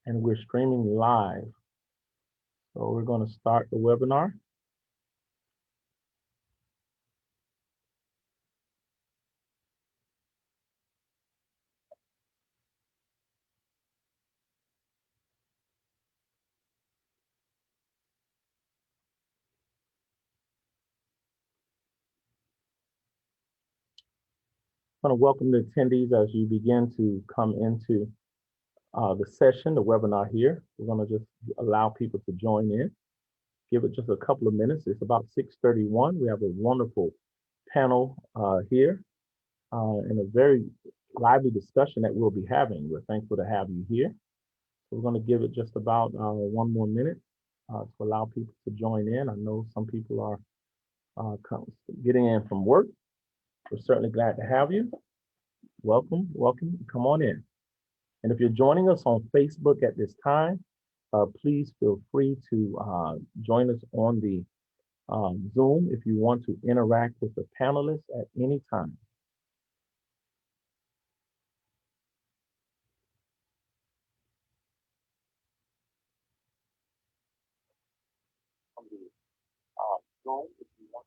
and we're streaming live. So we're going to start the webinar. I want to welcome the attendees as you begin to come into the session, the webinar here. We're going to just allow people to join in. Give it just a couple of minutes. It's about 6:31. We have a wonderful panel here and a very lively discussion that we'll be having. We're thankful to have you here. So we're going to give it just about 1 more minute to allow people to join in. I know some people are getting in from work. We're certainly glad to have you. Welcome, welcome. Come on in. And if you're joining us on Facebook at this time, please feel free to join us on the Zoom if you want to interact with the panelists at any time. Zoom if you want.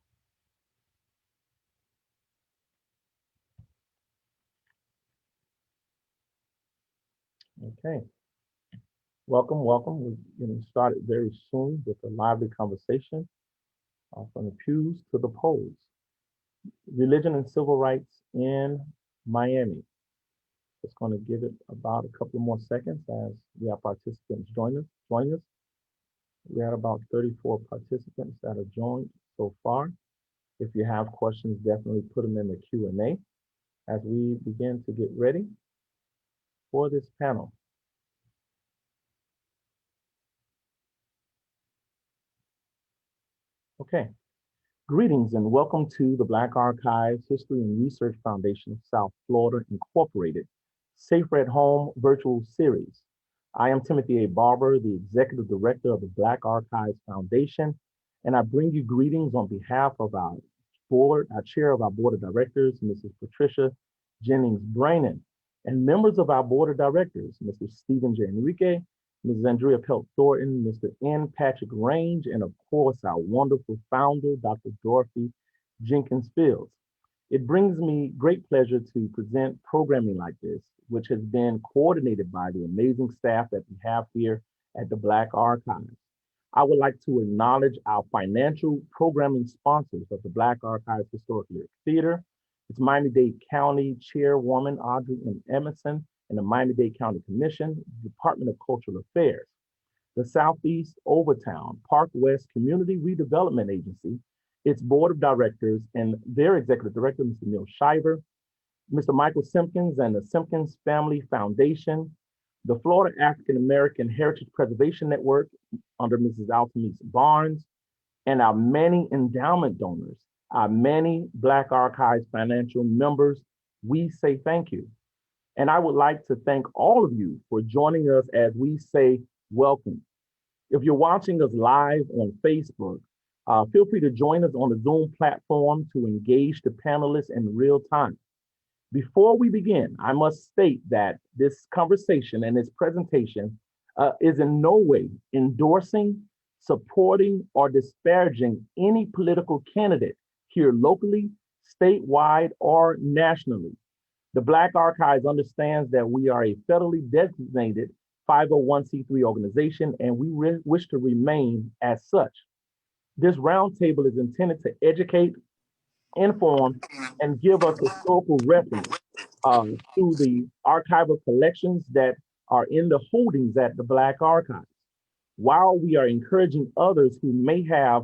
Okay. Welcome, welcome. We're getting started very soon with a lively conversation from the pews to the polls. Religion and civil rights in Miami. Just going to give it about a couple more seconds as we have participants join us. We had about 34 participants that have joined so far. If you have questions, definitely put them in the Q&A as we begin to get ready for this panel. Okay. Greetings and welcome to the Black Archives History and Research Foundation of South Florida Incorporated Safer at Home virtual series. I am Timothy A. Barber, the Executive Director of the Black Archives Foundation, and I bring you greetings on behalf of our board, our chair of our board of directors, Mrs. Patricia Jennings Brannon, and members of our board of directors, Mr. Stephen J. Enrique, Mrs. Andrea Pelt Thornton, Mr. N. Patrick Range, and of course, our wonderful founder, Dr. Dorothy Jenkins Fields. It brings me great pleasure to present programming like this, which has been coordinated by the amazing staff that we have here at the Black Archives. I would like to acknowledge our financial programming sponsors of the Black Archives Historic Lyric Theater. It's Miami-Dade County Chairwoman Audrey M. Emerson, and the Miami-Dade County Commission, Department of Cultural Affairs, the Southeast Overtown Park West Community Redevelopment Agency, its board of directors, and their executive director, Mr. Neil Shiver, Mr. Michael Simpkins and the Simpkins Family Foundation, the Florida African American Heritage Preservation Network under Mrs. Altamise Barnes, and our many endowment donors, our many Black Archives financial members. We say thank you. And I would like to thank all of you for joining us as we say welcome. If you're watching us live on Facebook, feel free to join us on the Zoom platform to engage the panelists in real time. Before we begin, I must state that this conversation and this presentation is in no way endorsing, supporting, or disparaging any political candidate here locally, statewide, or nationally. The Black Archives understands that we are a federally designated 501c3 organization, and we wish to remain as such. This roundtable is intended to educate, inform, and give us historical reference through the archival collections that are in the holdings at the Black Archives, while we are encouraging others who may have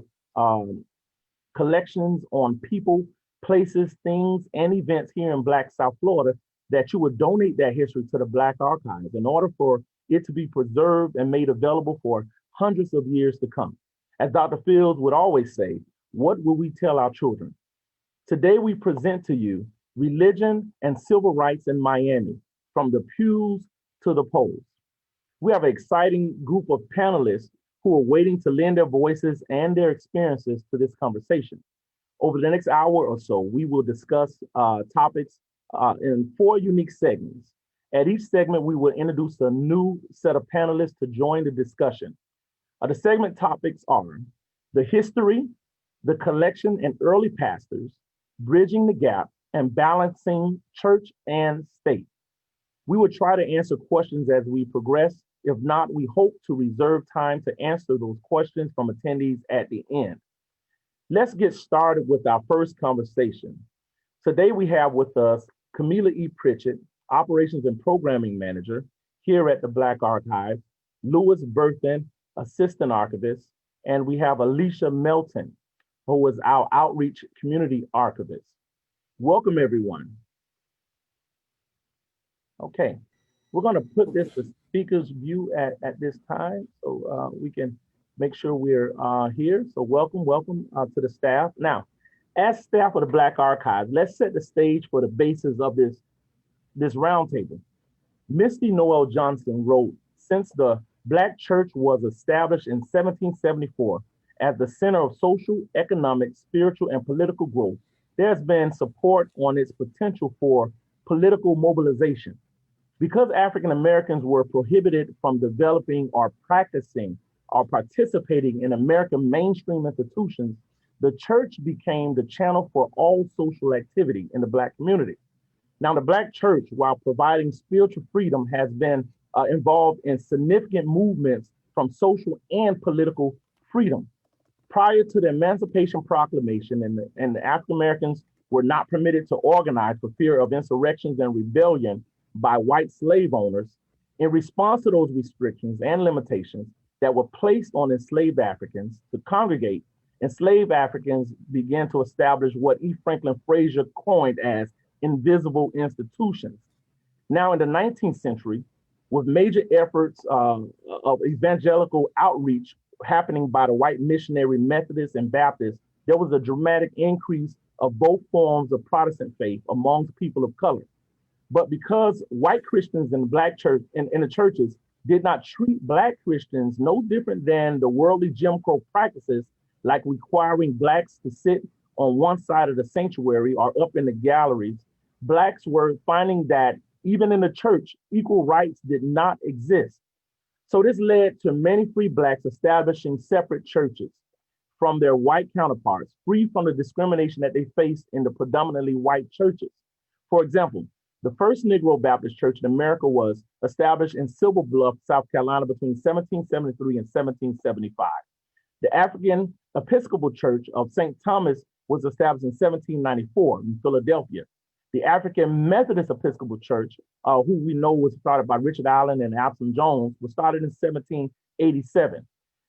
collections on people, places, things, and events here in Black South Florida, that you would donate that history to the Black Archives in order for it to be preserved and made available for hundreds of years to come. As Dr. Fields would always say, what will we tell our children? Today we present to you Religion and Civil Rights in Miami, from the pews to the polls. We have an exciting group of panelists who are waiting to lend their voices and their experiences to this conversation. Over the next hour or so, we will discuss topics in 4 unique segments. At each segment, we will introduce a new set of panelists to join the discussion. The segment topics are the history, the collection and early pastors, bridging the gap, and balancing church and state. We will try to answer questions as we progress. If not, we hope to reserve time to answer those questions from attendees at the end. Let's get started with our first conversation. Today we have with us Camila E. Pritchett, Operations and Programming Manager here at the Black Archive, Louis Berthen, Assistant Archivist, and we have Alicia Melton, who is our Outreach Community Archivist. Welcome, everyone. Okay, we're going to put this to speaker's view at this time so we can make sure we're here. So welcome to the staff. Now, as staff of the Black Archive, let's set the stage for the basis of this roundtable. Misty Noel Johnson wrote, since the Black church was established in 1774 as the center of social, economic, spiritual, and political growth, there's been support on its potential for political mobilization. Because African Americans were prohibited from developing or practicing or participating in American mainstream institutions, the church became the channel for all social activity in the Black community. Now, the Black church, while providing spiritual freedom, has been involved in significant movements from social and political freedom. Prior to the Emancipation Proclamation, and the African Americans were not permitted to organize for fear of insurrections and rebellion by white slave owners. In response to those restrictions and limitations that were placed on enslaved Africans to congregate, enslaved Africans began to establish what E. Franklin Frazier coined as invisible institutions. Now, in the 19th century, with major efforts of evangelical outreach happening by the white missionary Methodists and Baptists, there was a dramatic increase of both forms of Protestant faith amongst people of color. But because white Christians in the Black church in the churches did not treat Black Christians no different than the worldly Jim Crow practices, like requiring Blacks to sit on one side of the sanctuary or up in the galleries, Blacks were finding that even in the church, equal rights did not exist. So this led to many free Blacks establishing separate churches from their white counterparts, free from the discrimination that they faced in the predominantly white churches. For example, the first Negro Baptist church in America was established in Silver Bluff, South Carolina between 1773 and 1775. The African Episcopal Church of St. Thomas was established in 1794 in Philadelphia. The African Methodist Episcopal Church, who we know was started by Richard Allen and Absalom Jones, was started in 1787.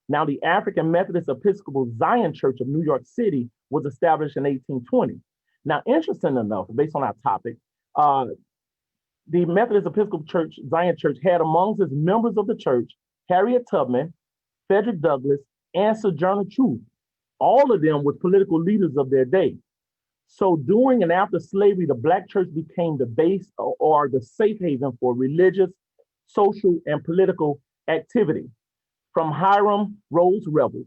Now, the African Methodist Episcopal Zion Church of New York City was established in 1820. Now, interesting enough, based on our topic, the Methodist Episcopal Church, Zion Church, had amongst its members of the church, Harriet Tubman, Frederick Douglass, and Sojourner Truth. All of them were political leaders of their day. So during and after slavery, the Black church became the base or the safe haven for religious, social, and political activity. From Hiram Rose Revels,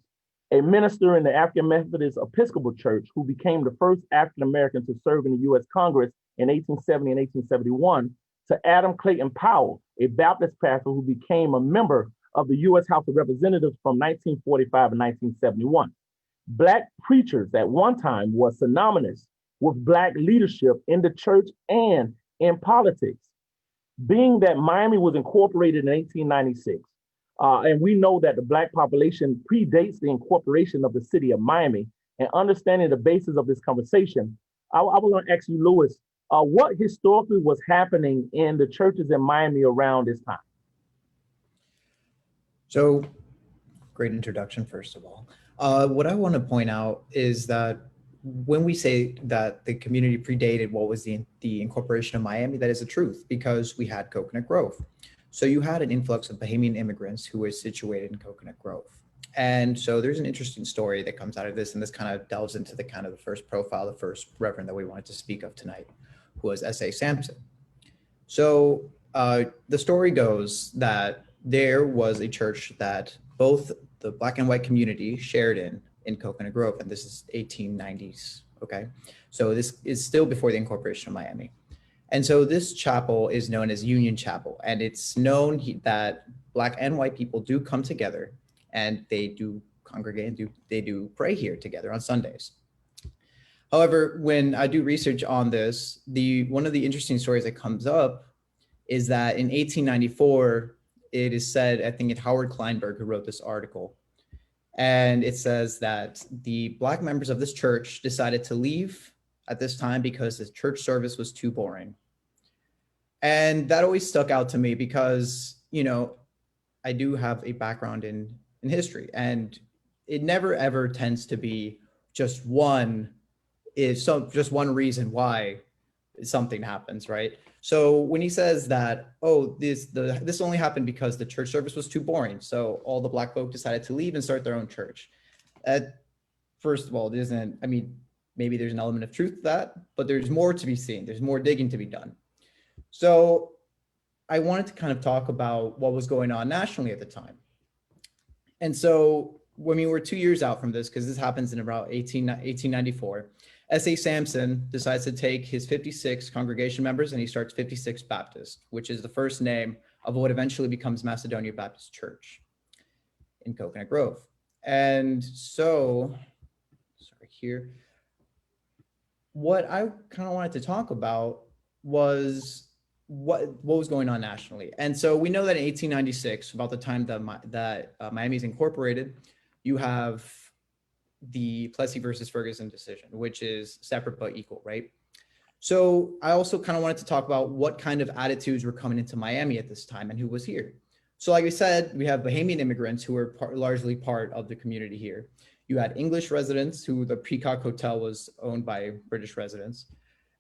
a minister in the African Methodist Episcopal Church who became the first African American to serve in the US Congress in 1870 and 1871, to Adam Clayton Powell, a Baptist pastor who became a member of the US House of Representatives from 1945 and 1971. Black preachers at one time were synonymous with Black leadership in the church and in politics. Being that Miami was incorporated in 1896, and we know that the Black population predates the incorporation of the city of Miami, and understanding the basis of this conversation, I want to ask you, Louis, what historically was happening in the churches in Miami around this time? So, great introduction, first of all. What I want to point out is that when we say that the community predated what was the incorporation of Miami, that is the truth, because we had Coconut Grove. So you had an influx of Bahamian immigrants who were situated in Coconut Grove. And so there's an interesting story that comes out of this, and this kind of delves into the kind of the first profile, the first reverend that we wanted to speak of tonight, who was S.A. Sampson. So the story goes that there was a church that both the Black and white community shared in Coconut Grove, and this is 1890s, okay? So this is still before the incorporation of Miami. And so this chapel is known as Union Chapel, and it's known that Black and white people do come together and they do congregate and they do pray here together on Sundays. However, when I do research on this, one of the interesting stories that comes up is that in 1894, it is said, I think it's Howard Kleinberg who wrote this article, and it says that the Black members of this church decided to leave at this time because the church service was too boring. And that always stuck out to me because, you know, I do have a background in history, and it never ever tends to be just one reason why something happens, right? So when he says that, oh, this only happened because the church service was too boring, so all the Black folk decided to leave and start their own church. First of all, maybe there's an element of truth to that, but there's more to be seen. There's more digging to be done. So I wanted to kind of talk about what was going on nationally at the time. And so when we were 2 years out from this, because this happens in about 1894, S.A. Sampson decides to take his 56 congregation members and he starts 56 Baptist, which is the first name of what eventually becomes Macedonia Baptist Church in Coconut Grove. And so, what I kind of wanted to talk about was what was going on nationally. And so we know that in 1896, about the time that Miami is incorporated, you have the Plessy versus Ferguson decision, which is separate but equal, right? So I also kind of wanted to talk about what kind of attitudes were coming into Miami at this time and who was here. So like I said, we have Bahamian immigrants who were largely part of the community here. You had English residents who the Peacock Hotel was owned by British residents.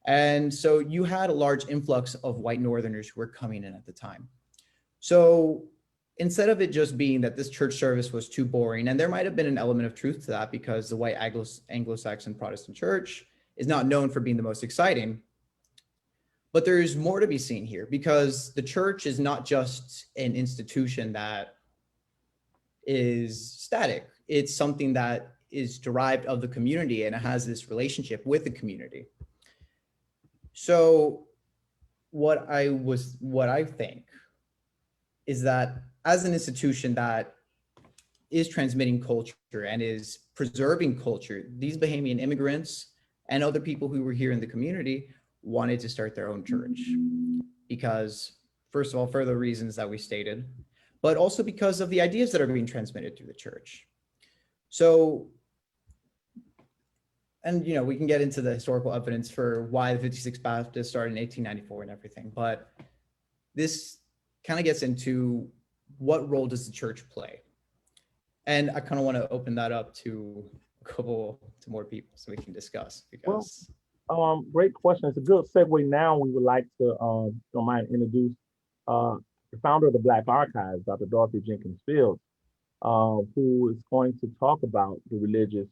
And so you had a large influx of white Northerners who were coming in at the time. So instead of it just being that this church service was too boring, and there might have been an element of truth to that because the white Anglo-Saxon Protestant church is not known for being the most exciting, but there's more to be seen here because the church is not just an institution that is static. It's something that is derived of the community and it has this relationship with the community. So what I think is that as an institution that is transmitting culture and is preserving culture, these Bahamian immigrants and other people who were here in the community wanted to start their own church because, first of all, for the reasons that we stated, but also because of the ideas that are being transmitted through the church. So, and you know, we can get into the historical evidence for why the 56 Baptists started in 1894 and everything, but this kind of gets into what role does the church play? And I kind of want to open that up to more people so we can discuss because. Well, great question. It's a good segue. Now we would like to, don't mind, introduce the founder of the Black Archives, Dr. Dorothy Jenkins Fields, who is going to talk about the religious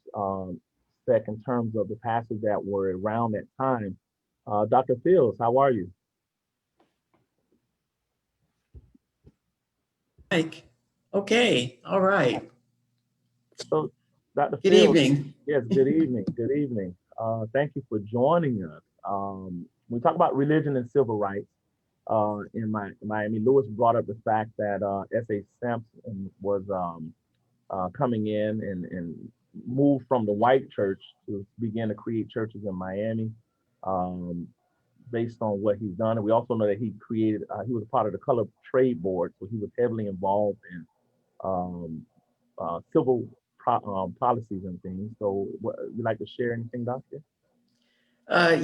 sect in terms of the passages that were around that time. Dr. Fields, how are you? Mike. Okay, all right. So, Dr. Good Fields, evening. yes, good evening. Good evening. Thank you for joining us. We talk about religion and civil rights in Miami. Lewis brought up the fact that S.A. Sampson was coming in and moved from the white church to begin to create churches in Miami based on what he's done. And we also know that he was a part of the Color Trade Board, so he was heavily involved in civil policies and things. So would you like to share anything, Doctor?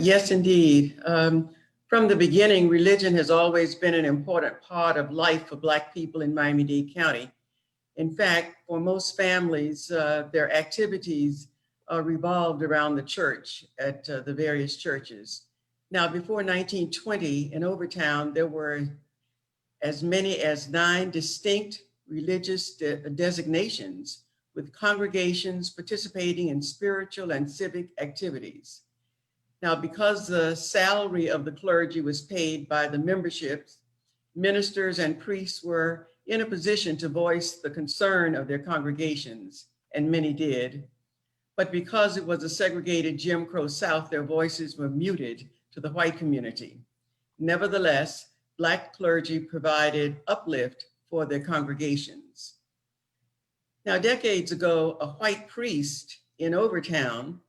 Yes, indeed. From the beginning, religion has always been an important part of life for Black people in Miami-Dade County. In fact, for most families, their activities revolved around the church at the various churches. Now, before 1920 in Overtown, there were as many as 9 distinct religious designations with congregations participating in spiritual and civic activities. Now, because the salary of the clergy was paid by the memberships, ministers and priests were in a position to voice the concern of their congregations, and many did. But because it was a segregated Jim Crow South, their voices were muted to the white community. Nevertheless, Black clergy provided uplift for their congregations. Now, decades ago, a white priest in Overtown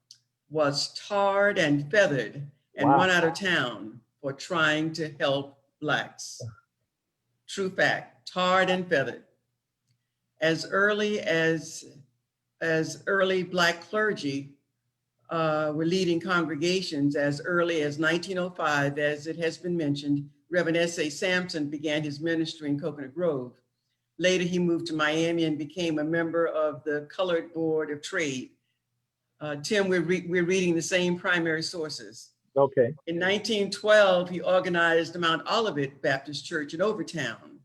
was tarred and feathered and Wow. run out of town for trying to help Blacks. True fact, tarred and feathered. As early Black clergy were leading congregations as early as 1905, as it has been mentioned, Reverend S.A. Sampson began his ministry in Coconut Grove. Later, he moved to Miami and became a member of the Colored Board of Trade. Tim, we're reading the same primary sources. Okay. In 1912, he organized the Mount Olivet Baptist Church in Overtown.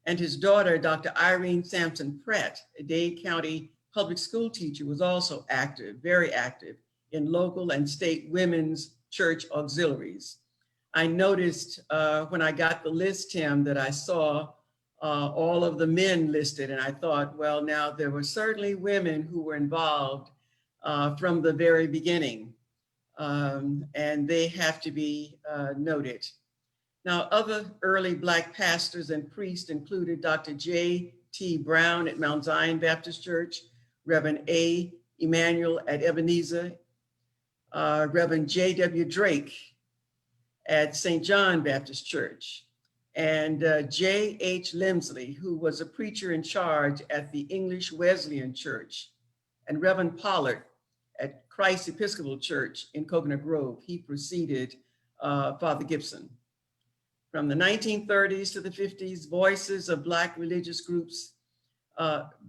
And his daughter, Dr. Irene Sampson Pratt, a Dade County public school teacher, was also active, very active, in local and state women's church auxiliaries. I noticed when I got the list, Tim, that I saw all of the men listed, and I thought, well, now there were certainly women who were involved from the very beginning, and they have to be noted. Now, other early Black pastors and priests included Dr. J.T. Brown at Mount Zion Baptist Church, Reverend A. Emanuel at Ebenezer, Reverend J.W. Drake at St. John Baptist Church, and J.H. Lemsley, who was a preacher in charge at the English Wesleyan Church, and Reverend Pollard at Christ Episcopal Church in Coconut Grove. He preceded Father Gibson. From the 1930s to the 50s, voices of Black religious groups,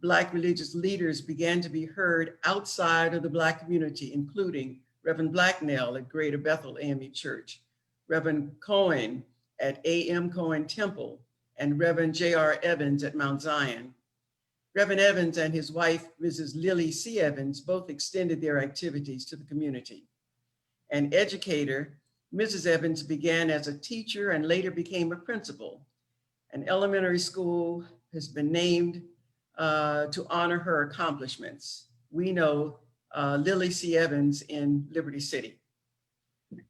Black religious leaders began to be heard outside of the Black community, including Reverend Blacknell at Greater Bethel AME Church, Reverend Cohen at A.M. Cohen Temple, and Reverend J.R. Evans at Mount Zion. Reverend Evans and his wife, Mrs. Lily C. Evans, both extended their activities to the community. An educator, Mrs. Evans began as a teacher and later became a principal. An elementary school has been named to honor her accomplishments. We know Lily C. Evans in Liberty City.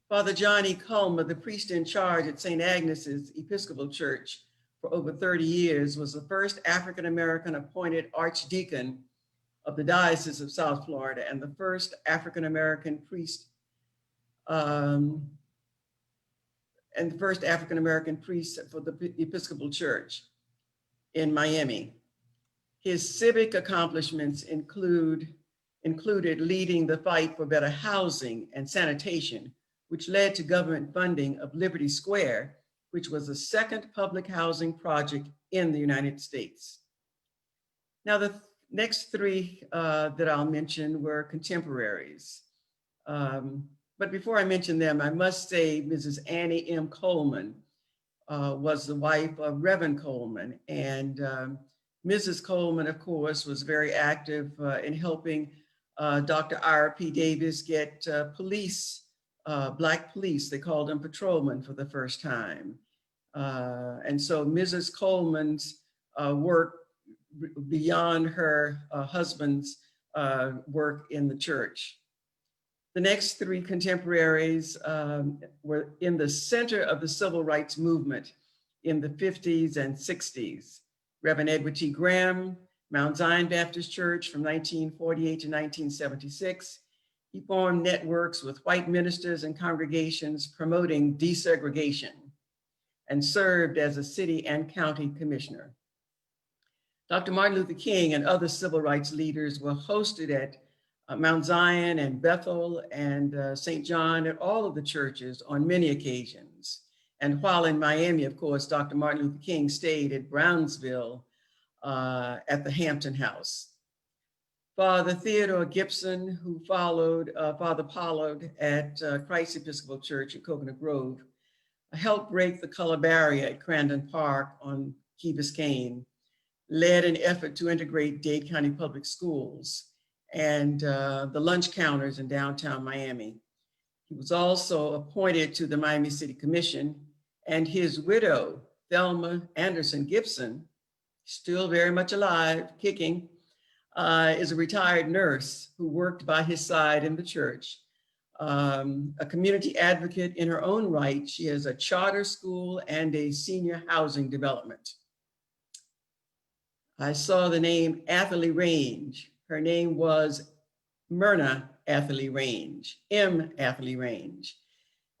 Father John E. Culmer, the priest in charge at St. Agnes's Episcopal Church for over 30 years, was the first African-American appointed archdeacon of the Diocese of South Florida and the first African-American priest for the Episcopal Church in Miami. His civic accomplishments included leading the fight for better housing and sanitation, which led to government funding of Liberty Square, which was the second public housing project in the United States. Now, the next three that I'll mention were contemporaries. But before I mention them, I must say Mrs. Annie M. Coleman was the wife of Reverend Coleman. And Mrs. Coleman, of course, was very active in helping Dr. Ira P. Davis get Black police. They called them patrolmen for the first time. And so Mrs. Coleman's work beyond her husband's work in the church. The next three contemporaries were in the center of the civil rights movement in the 50s and 60s. Reverend Edward T. Graham, Mount Zion Baptist Church from 1948 to 1976. He formed networks with white ministers and congregations promoting desegregation and served as a city and county commissioner. Dr. Martin Luther King and other civil rights leaders were hosted at Mount Zion and Bethel and St. John at all of the churches on many occasions. And while in Miami, of course, Dr. Martin Luther King stayed at Brownsville at the Hampton House. Father Theodore Gibson, who followed Father Pollard at Christ Episcopal Church in Coconut Grove, helped break the color barrier at Crandon Park on Key Biscayne, led an effort to integrate Dade County Public Schools and the lunch counters in downtown Miami. He was also appointed to the Miami City Commission, and his widow, Thelma Anderson Gibson, still very much alive, kicking, is a retired nurse who worked by his side in the church. a community advocate in her own right. She has a charter school and a senior housing development. I saw the name Atherley Range. Her name was Myrna Atherley Range, M. Atherley Range,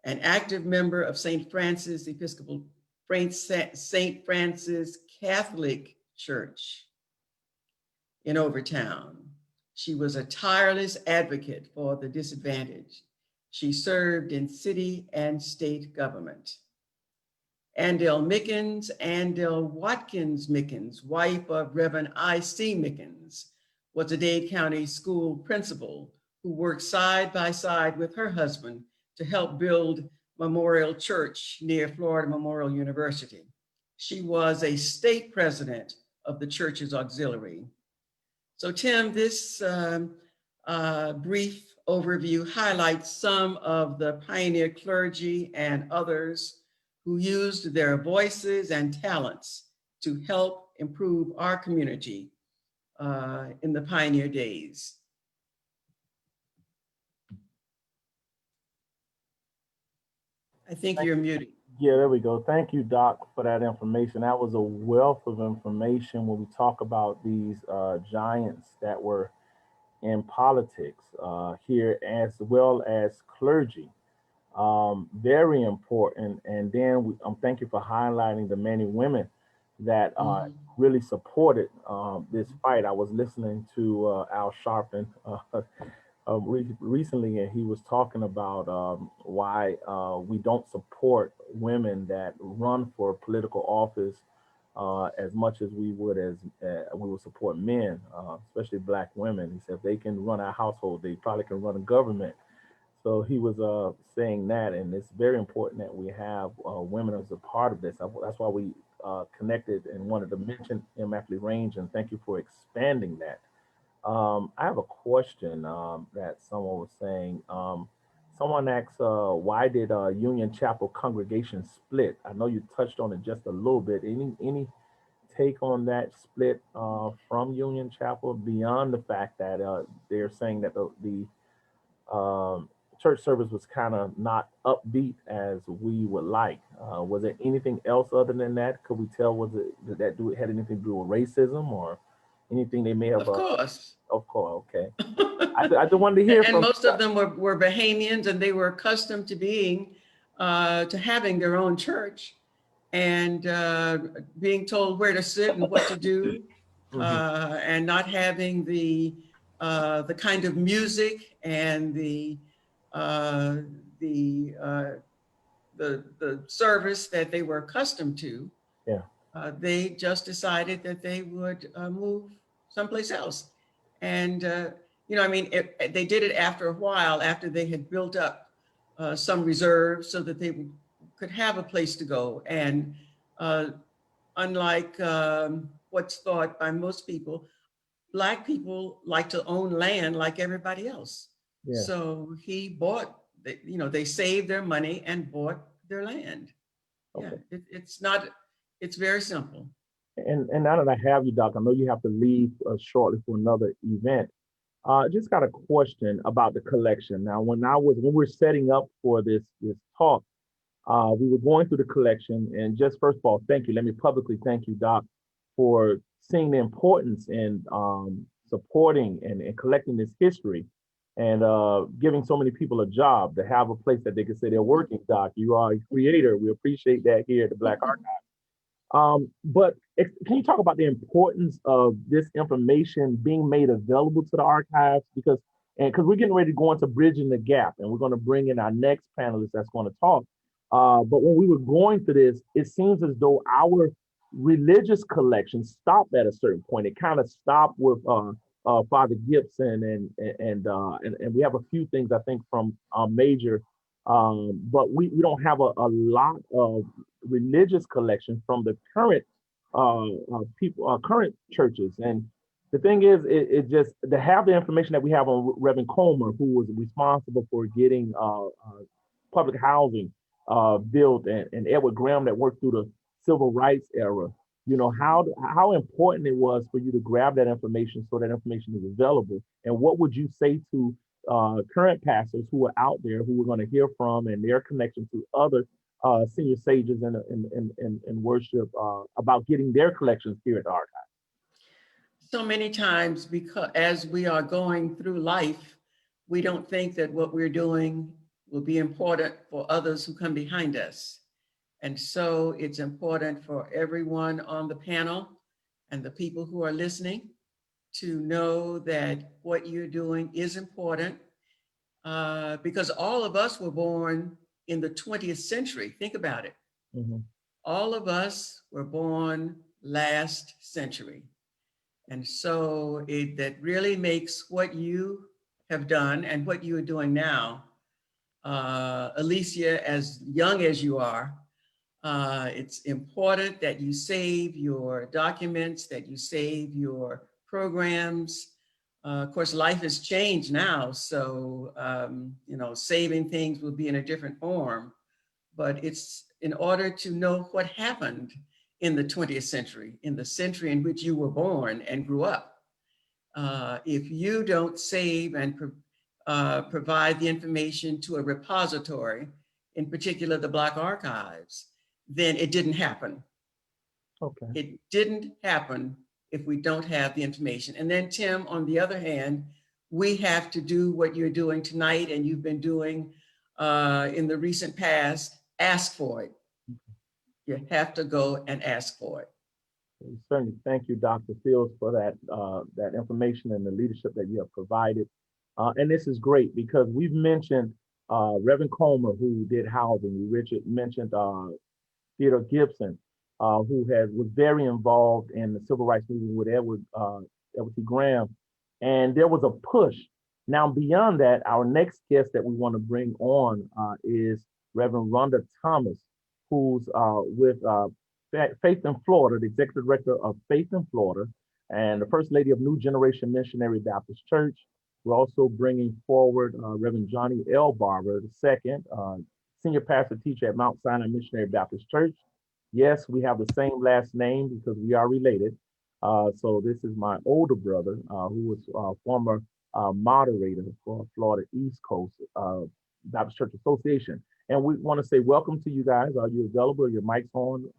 an active member of St. Francis Episcopal, St. Francis Catholic Church in Overtown. She was a tireless advocate for the disadvantaged. She served in city and state government. Andel Mickens, Andel Watkins Mickens, wife of Reverend I.C. Mickens, was a Dade County school principal who worked side by side with her husband to help build Memorial Church near Florida Memorial University. She was a state president of the church's auxiliary. So Tim, this brief overview highlights some of the pioneer clergy and others who used their voices and talents to help improve our community in the pioneer days. I think you're muted. Yeah, there we go. Thank you, Doc, for that information. That was a wealth of information when we talk about these giants that were in politics here, as well as clergy. Very important. And then thank you for highlighting the many women that really supported this fight. I was listening to Al Sharpton recently, and he was talking about why we don't support women that run for political office as much as we would support men, especially Black women. He said if they can run our household, they probably can run a government. So he was saying that, and it's very important that we have women as a part of this. That's why we connected and wanted to mention M. Atherley Range, and thank you for expanding that. I have a question that someone was saying. Someone asked, why did Union Chapel congregation split? I know you touched on it just a little bit. Any take on that split from Union Chapel beyond the fact that they're saying that the church service was kind of not upbeat as we would like? Was there anything else other than that? Could we tell, did that had anything to do with racism or anything they may have? Of course. Of course, okay. I just wanted to hear and from most of them were Bahamians, and they were accustomed to to having their own church and being told where to sit and what to do, and not having the kind of music and the service that they were accustomed to. Yeah. They just decided that they would move someplace else. And, they did it after a while, after they had built up some reserves so that they could have a place to go. And unlike what's thought by most people, Black people like to own land like everybody else. Yeah. So he bought, they saved their money and bought their land. Okay. Yeah, it's very simple. And now that I have you, Doc, I know you have to leave shortly for another event. Just got a question about the collection. Now, when we're setting up for this talk, we were going through the collection, and just first of all, thank you. Let me publicly thank you, Doc, for seeing the importance in supporting and collecting this history, and giving so many people a job to have a place that they can say they're working. Doc, you are a creator. We appreciate that here at the Black Archive. But can you talk about the importance of this information being made available to the archives? Because we're getting ready to go into Bridging the Gap, and we're going to bring in our next panelist that's going to talk. But when we were going through this, it seems as though our religious collection stopped at a certain point. It kind of stopped with Father Gibson, and we have a few things I think from Major, but we don't have a lot of religious collection from the current current churches. And the thing is, it just to have the information that we have on Reverend Comer, who was responsible for getting public housing built, and Edward Graham that worked through the civil rights era. How important it was for you to grab that information so that information is available. And what would you say to current pastors who are out there who we're going to hear from and their connection to other senior sages in worship about getting their collections here at the archive. So many times, because as we are going through life, we don't think that what we're doing will be important for others who come behind us. And so it's important for everyone on the panel and the people who are listening to know that what you're doing is important because all of us were born in the 20th century. Think about it. Mm-hmm. All of us were born last century. And so that really makes what you have done and what you are doing now, Alicia, as young as you are, it's important that you save your documents, that you save your programs. Of course, life has changed now, so saving things will be in a different form. But it's in order to know what happened in the 20th century, in the century in which you were born and grew up. If you don't save and provide the information to a repository, in particular the Black Archives, then it didn't happen. Okay. It didn't happen if we don't have the information. And then Tim, on the other hand, we have to do what you're doing tonight and you've been doing in the recent past, ask for it. You have to go and ask for it. Certainly, thank you, Dr. Fields, for that information and the leadership that you have provided. And this is great because we've mentioned Reverend Comer, who did housing. Richard mentioned Theodore Gibson, who was very involved in the civil rights movement with Edward T. Graham. And there was a push. Now, beyond that, our next guest that we want to bring on is Reverend Rhonda Thomas, who's with Faith in Florida, the executive director of Faith in Florida, and the first lady of New Generation Missionary Baptist Church. We're also bringing forward Reverend Johnny L. Barber II, senior pastor teacher at Mount Sinai Missionary Baptist Church. Yes, we have the same last name because we are related. So this is my older brother, who was former moderator for Florida East Coast Baptist Church Association. And we want to say welcome to you guys. Are you available? Your mic's on.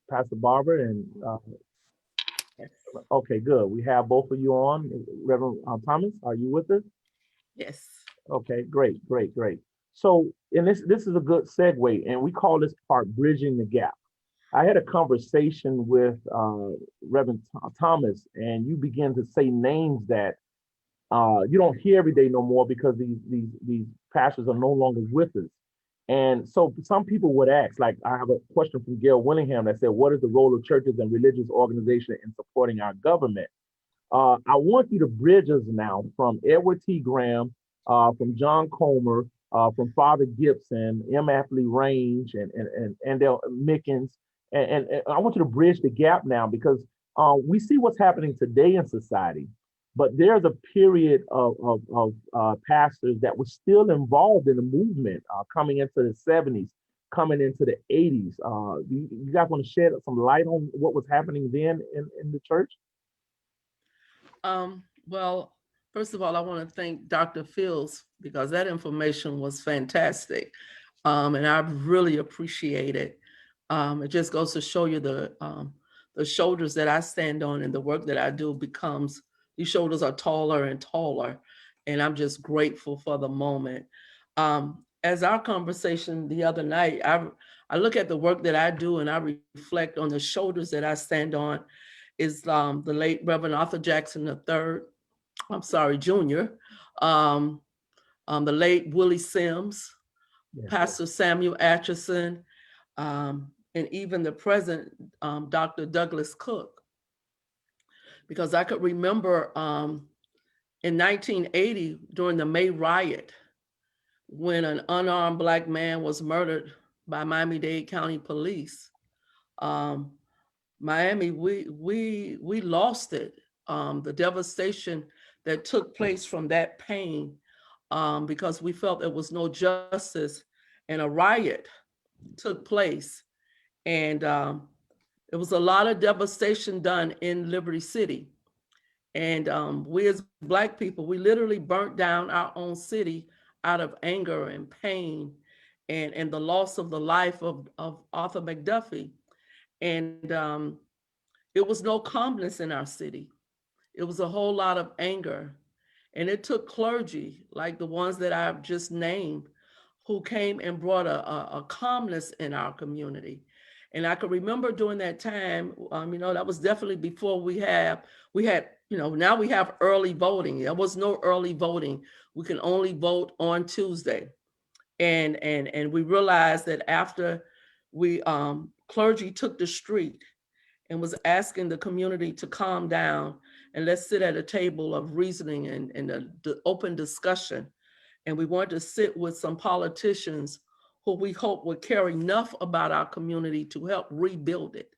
Pastor Barber and okay, good. We have both of you on. Reverend Thomas, are you with us? Yes. Okay, great. So, and this is a good segue, and we call this part bridging the gap. I had a conversation with Reverend Thomas, and you begin to say names that you don't hear every day no more because these pastors are no longer with us. And so some people would ask, like I have a question from Gail Willingham that said, what is the role of churches and religious organizations in supporting our government? I want you to bridge us now from Edward T. Graham, from John Comer, from Father Gibson, M. Athley Range, and Andel Mickens. And I want you to bridge the gap now because we see what's happening today in society. But there's a period of pastors that were still involved in the movement coming into the 70s, coming into the 80s. You guys want to shed some light on what was happening then in the church? Well, first of all, I want to thank Dr. Fields because that information was fantastic. And I really appreciate it. It just goes to show you the shoulders that I stand on and the work that I do becomes, these shoulders are taller and taller. And I'm just grateful for the moment. As our conversation the other night, I look at the work that I do and I reflect on the shoulders that I stand on is the late Reverend Arthur Jackson III, Jr., the late Willie Sims, Yes. Pastor Samuel Atchison, and even the present Dr. Douglas Cook. Because I could remember in 1980, during the May riot, when an unarmed Black man was murdered by Miami-Dade County Police. Miami, we lost it. The devastation that took place from that pain because we felt there was no justice, and a riot took place. And it was a lot of devastation done in Liberty City. And we as Black people, we literally burnt down our own city out of anger and pain and the loss of the life of Arthur McDuffie. And it was no calmness in our city. It was a whole lot of anger. And it took clergy like the ones that I've just named who came and brought a calmness in our community. And I can remember during that time, that was definitely before we had, now we have early voting. There was no early voting. We can only vote on Tuesday. And we realized that after we, clergy took the street and was asking the community to calm down and let's sit at a table of reasoning and the open discussion. And we wanted to sit with some politicians who we hope would care enough about our community to help rebuild it.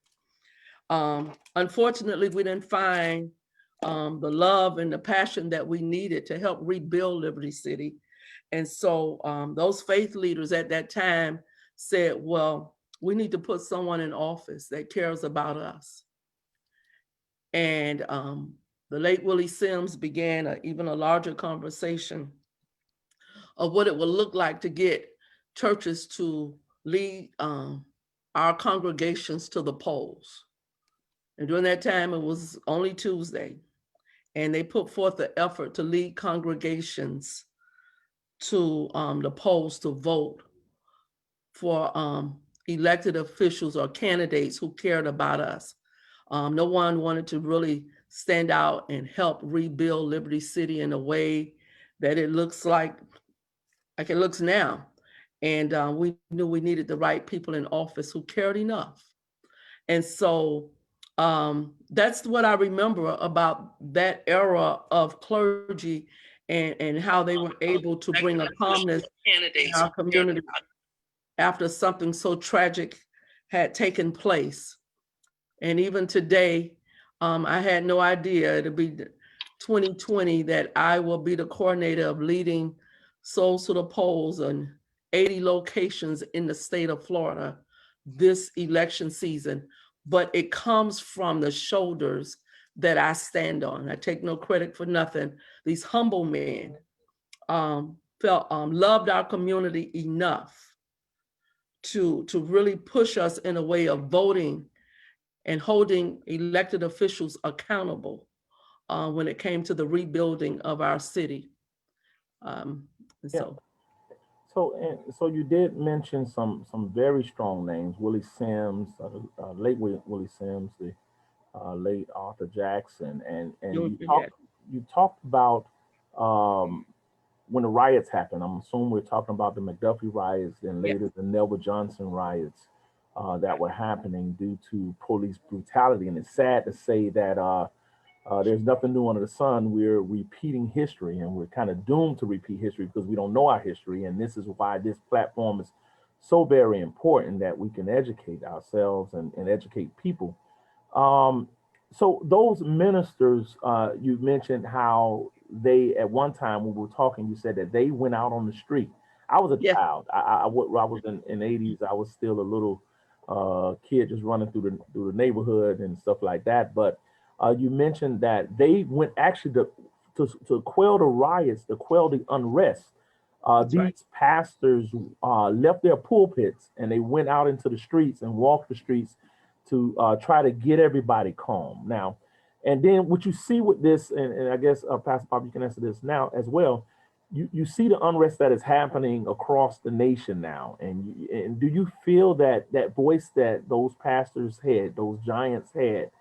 Unfortunately, we didn't find the love and the passion that we needed to help rebuild Liberty City. And so those faith leaders at that time said, well, we need to put someone in office that cares about us. And the late Willie Sims began even a larger conversation of what it would look like to get churches to lead our congregations to the polls. And during that time, it was only Tuesday. And they put forth the effort to lead congregations to the polls to vote for elected officials or candidates who cared about us. No one wanted to really stand out and help rebuild Liberty City in a way that it looks like it looks now. And we knew we needed the right people in office who cared enough. And so that's what I remember about that era of clergy and how they were able to bring a calmness in our community after something so tragic had taken place. And even today, I had no idea it'll be 2020 that I will be the coordinator of leading Souls to the Polls in 80 locations in the state of Florida this election season. But it comes from the shoulders that I stand on. I take no credit for nothing. These humble men loved our community enough to really push us in a way of voting and holding elected officials accountable when it came to the rebuilding of our city. So you did mention some very strong names: Willie Sims, late Willie Sims, the late Arthur Jackson, and you talked about when the riots happened. I'm assuming we're talking about the McDuffie riots and later the Nelba Johnson riots that were happening due to police brutality. And it's sad to say that there's nothing new under the sun. We're repeating history, and we're kind of doomed to repeat history because we don't know our history. And this is why this platform is so very important, that we can educate ourselves and educate people. So those ministers, you mentioned how they, at one time when we were talking, you said that they went out on the street. I was a child. I was in the 80s. I was still a little kid just running through the neighborhood and stuff like that. But you mentioned that they went actually to quell the riots, to quell the unrest. These pastors left their pulpits and they went out into the streets and walked the streets to try to get everybody calm. Now, and then what you see with this, and I guess Pastor Bob, you can answer this now as well. You see the unrest that is happening across the nation now, and do you feel that that voice that those pastors had, those giants had,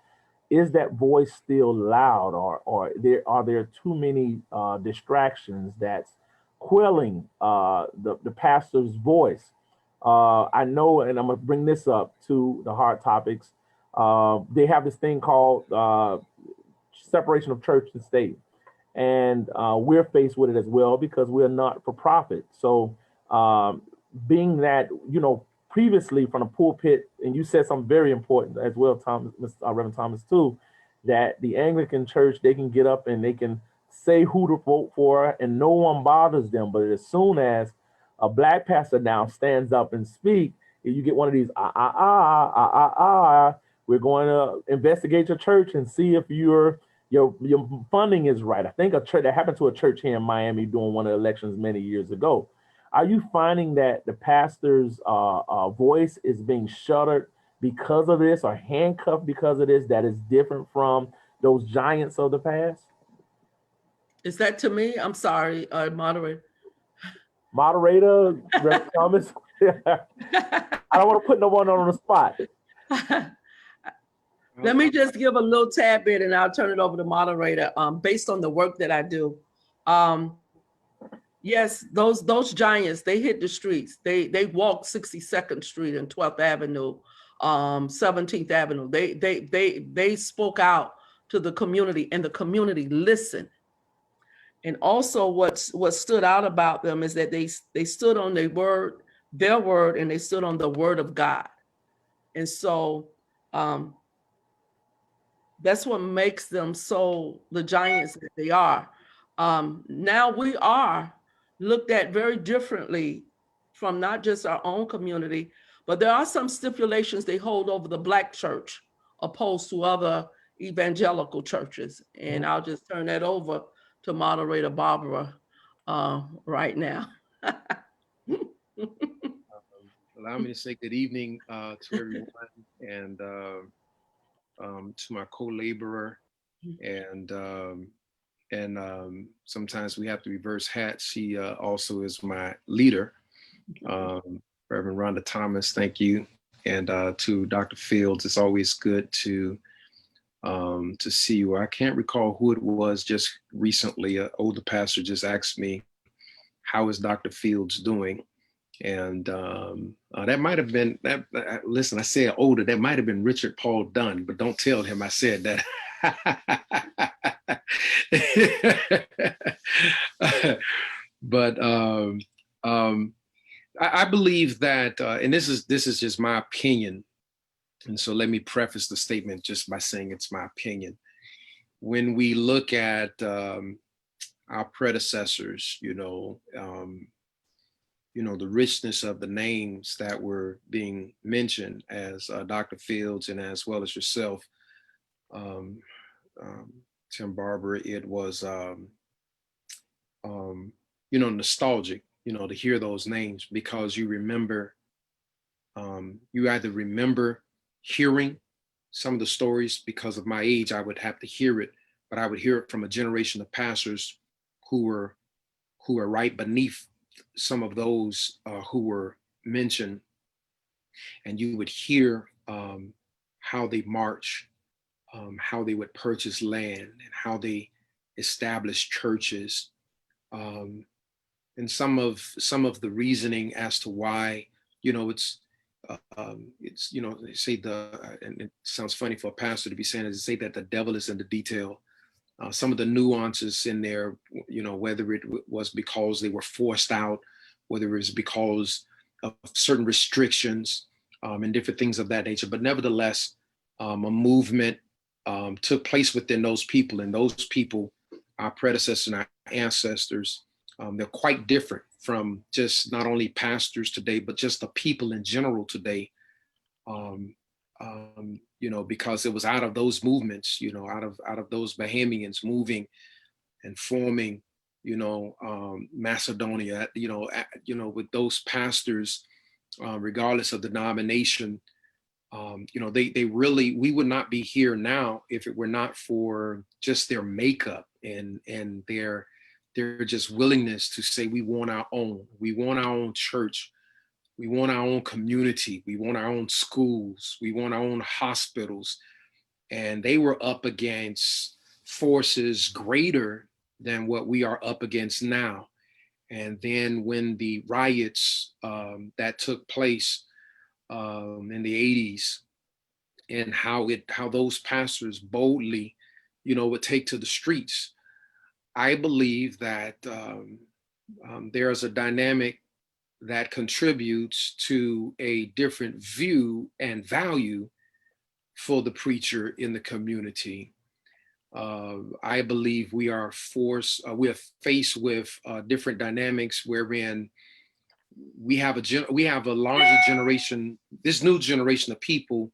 is that voice still loud, or are there too many distractions that's quelling the pastor's voice? I know, and I'm gonna bring this up to the hard topics. They have this thing called separation of church and state, and we're faced with it as well because we're not for profit. So, being that previously from the pulpit, and you said something very important as well, Thomas, Reverend Thomas too, that the Anglican Church, they can get up and they can say who to vote for, and no one bothers them. But as soon as a Black pastor now stands up and speak, you get one of these we're going to investigate your church and see if you're your funding is right. I think a church that happened to a church here in Miami during one of the elections many years ago. Are you finding that the pastor's voice is being shuttered because of this, or handcuffed because of this? That is different from those giants of the past. Is that to me? I'm sorry, moderator. Moderator, Reverend Thomas. I don't want to put no one on the spot. Let me just give a little tad bit and I'll turn it over to moderator. Based on the work that I do. Yes, those giants, they hit the streets. They walked 62nd Street and 12th Avenue, 17th Avenue. They spoke out to the community and the community listened. And also what stood out about them is that they stood on their word, and they stood on the word of God. And so that's what makes them the giants that they are. Now we are looked at very differently from not just our own community, but there are some stipulations they hold over the Black church opposed to other evangelical churches. And I'll just turn that over to moderator Barbara right now. Allow me to say good evening to everyone, and to my co-laborer, and sometimes we have to reverse hats. She also is my leader, Reverend Rhonda Thomas. Thank you, and to Dr. Fields. It's always good to see you. I can't recall who it was just recently. An older pastor just asked me, "How is Dr. Fields doing?" And that might have been that. Listen, I said older. That might have been Richard Paul Dunn, but don't tell him I said that. But I believe that, and this is just my opinion. And so let me preface the statement just by saying it's my opinion. When we look at our predecessors, the richness of the names that were being mentioned, as Dr. Fields and as well as yourself, Tim Barber, it was, nostalgic, to hear those names, because you remember, you either remember hearing some of the stories. Because of my age, I would have to hear it, but I would hear it from a generation of pastors who were right beneath some of those who were mentioned, and you would hear how they march, how they would purchase land, and how they established churches, and some of the reasoning as to why, it's they say and it sounds funny for a pastor to be saying it, to say that the devil is in the detail. Some of the nuances in there, whether it was because they were forced out, whether it was because of certain restrictions and different things of that nature. But nevertheless, a movement took place within those people, and those people, our predecessors and our ancestors, they're quite different from just not only pastors today, but just the people in general today. Because it was out of those movements, out of those Bahamians moving and forming, Macedonia, with those pastors, regardless of the denomination, they really, we would not be here now if it were not for just their makeup and their just willingness to say, we want our own church. We want our own community. We want our own schools. We want our own hospitals. And they were up against forces greater than what we are up against now. And then when the riots that took place in the 80s, and how those pastors boldly, would take to the streets, I believe that there's a dynamic that contributes to a different view and value for the preacher in the community. I believe we are faced with different dynamics wherein we have a larger generation. This new generation of people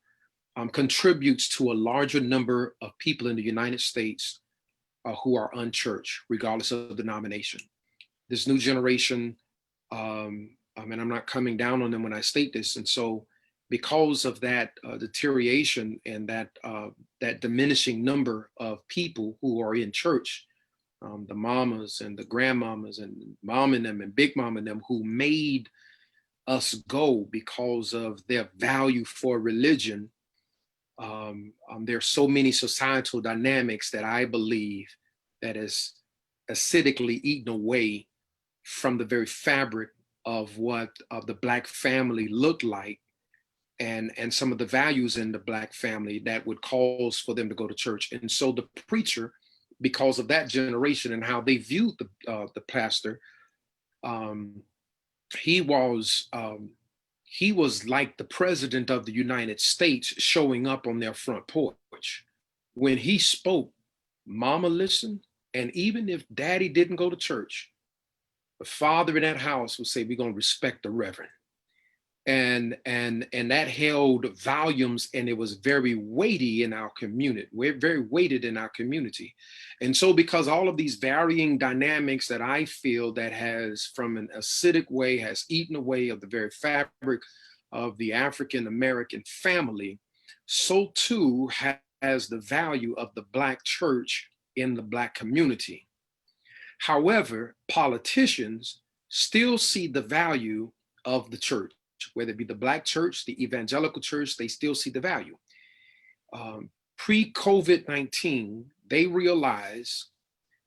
contributes to a larger number of people in the United States who are unchurched, regardless of denomination. This new generation, and I'm not coming down on them when I state this. And so because of that deterioration and that diminishing number of people who are in church, the mamas and the grandmamas and mom and them and big mom and them who made us go because of their value for religion. There are so many societal dynamics that I believe that is acidically eaten away from the very fabric of what the Black family looked like, and some of the values in the Black family that would cause for them to go to church. And so the preacher, because of that generation and how they viewed the pastor, he was like the president of the United States showing up on their front porch. When he spoke, mama listened, and even if daddy didn't go to church, the father in that house would say, we're going to respect the reverend. And that held volumes, and it was very weighty in our community. We're very weighted in our community. And so because all of these varying dynamics that I feel that has, from an acidic way, has eaten away of the very fabric of the African American family, so too has the value of the Black church in the Black community. However, politicians still see the value of the church, whether it be the Black church, the evangelical church, they still see the value. Pre-COVID-19, they realized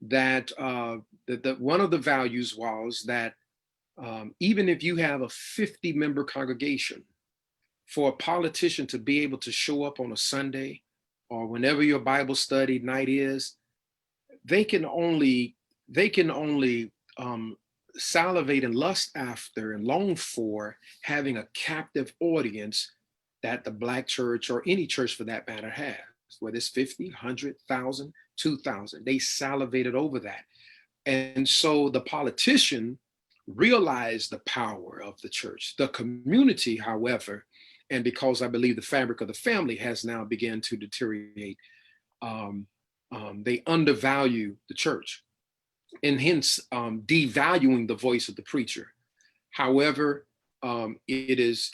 that, that one of the values was that even if you have a 50-member congregation, for a politician to be able to show up on a Sunday or whenever your Bible study night is, they can only salivate and lust after and long for having a captive audience that the Black church, or any church for that matter, has, whether it's 50, 100, 1,000, 2,000. They salivated over that. And so the politician realized the power of the church. The community, however, and because I believe the fabric of the family has now begun to deteriorate, they undervalue the church, and hence devaluing the voice of the preacher. However, it is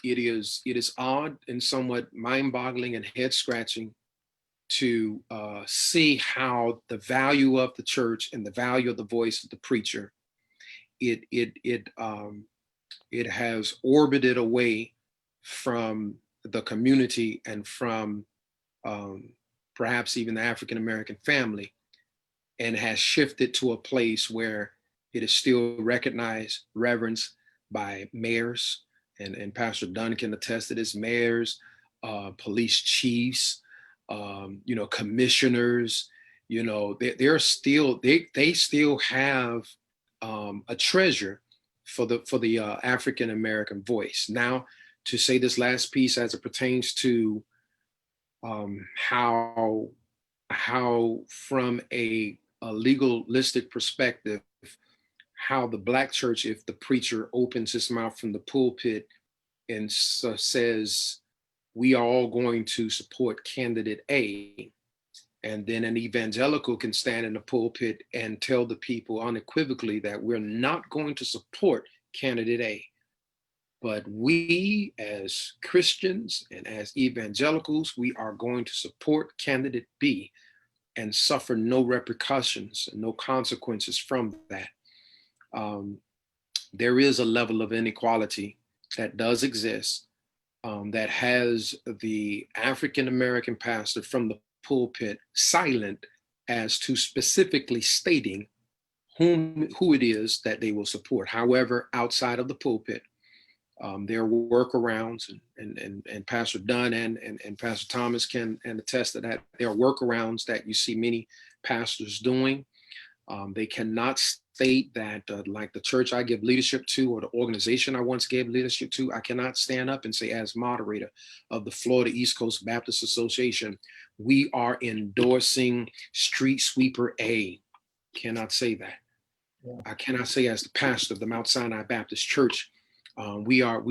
odd and somewhat mind-boggling and head-scratching to see how the value of the church and the value of the voice of the preacher, it has orbited away from the community and from perhaps even the African American family, and has shifted to a place where it is still recognized, reverenced by mayors, and Pastor Dunn can attest to this, mayors, police chiefs, commissioners, they still have a treasure for the African American voice. Now, to say this last piece as it pertains to how from a legalistic perspective, how the Black church, if the preacher opens his mouth from the pulpit and says, we are all going to support candidate A, and then an evangelical can stand in the pulpit and tell the people unequivocally that we're not going to support candidate A, but we as Christians and as evangelicals, we are going to support candidate B and suffer no repercussions and no consequences from that. There is a level of inequality that does exist, that has the African American pastor from the pulpit silent as to specifically stating who it is that they will support. However, outside of the pulpit, there are workarounds, and Pastor Dunn and Pastor Thomas can attest to that. There are workarounds that you see many pastors doing. They cannot state that, like the church I give leadership to, or the organization I once gave leadership to, I cannot stand up and say, as moderator of the Florida East Coast Baptist Association, we are endorsing street sweeper A. Cannot say that. Yeah. I cannot say, as the pastor of the Mount Sinai Baptist Church, we are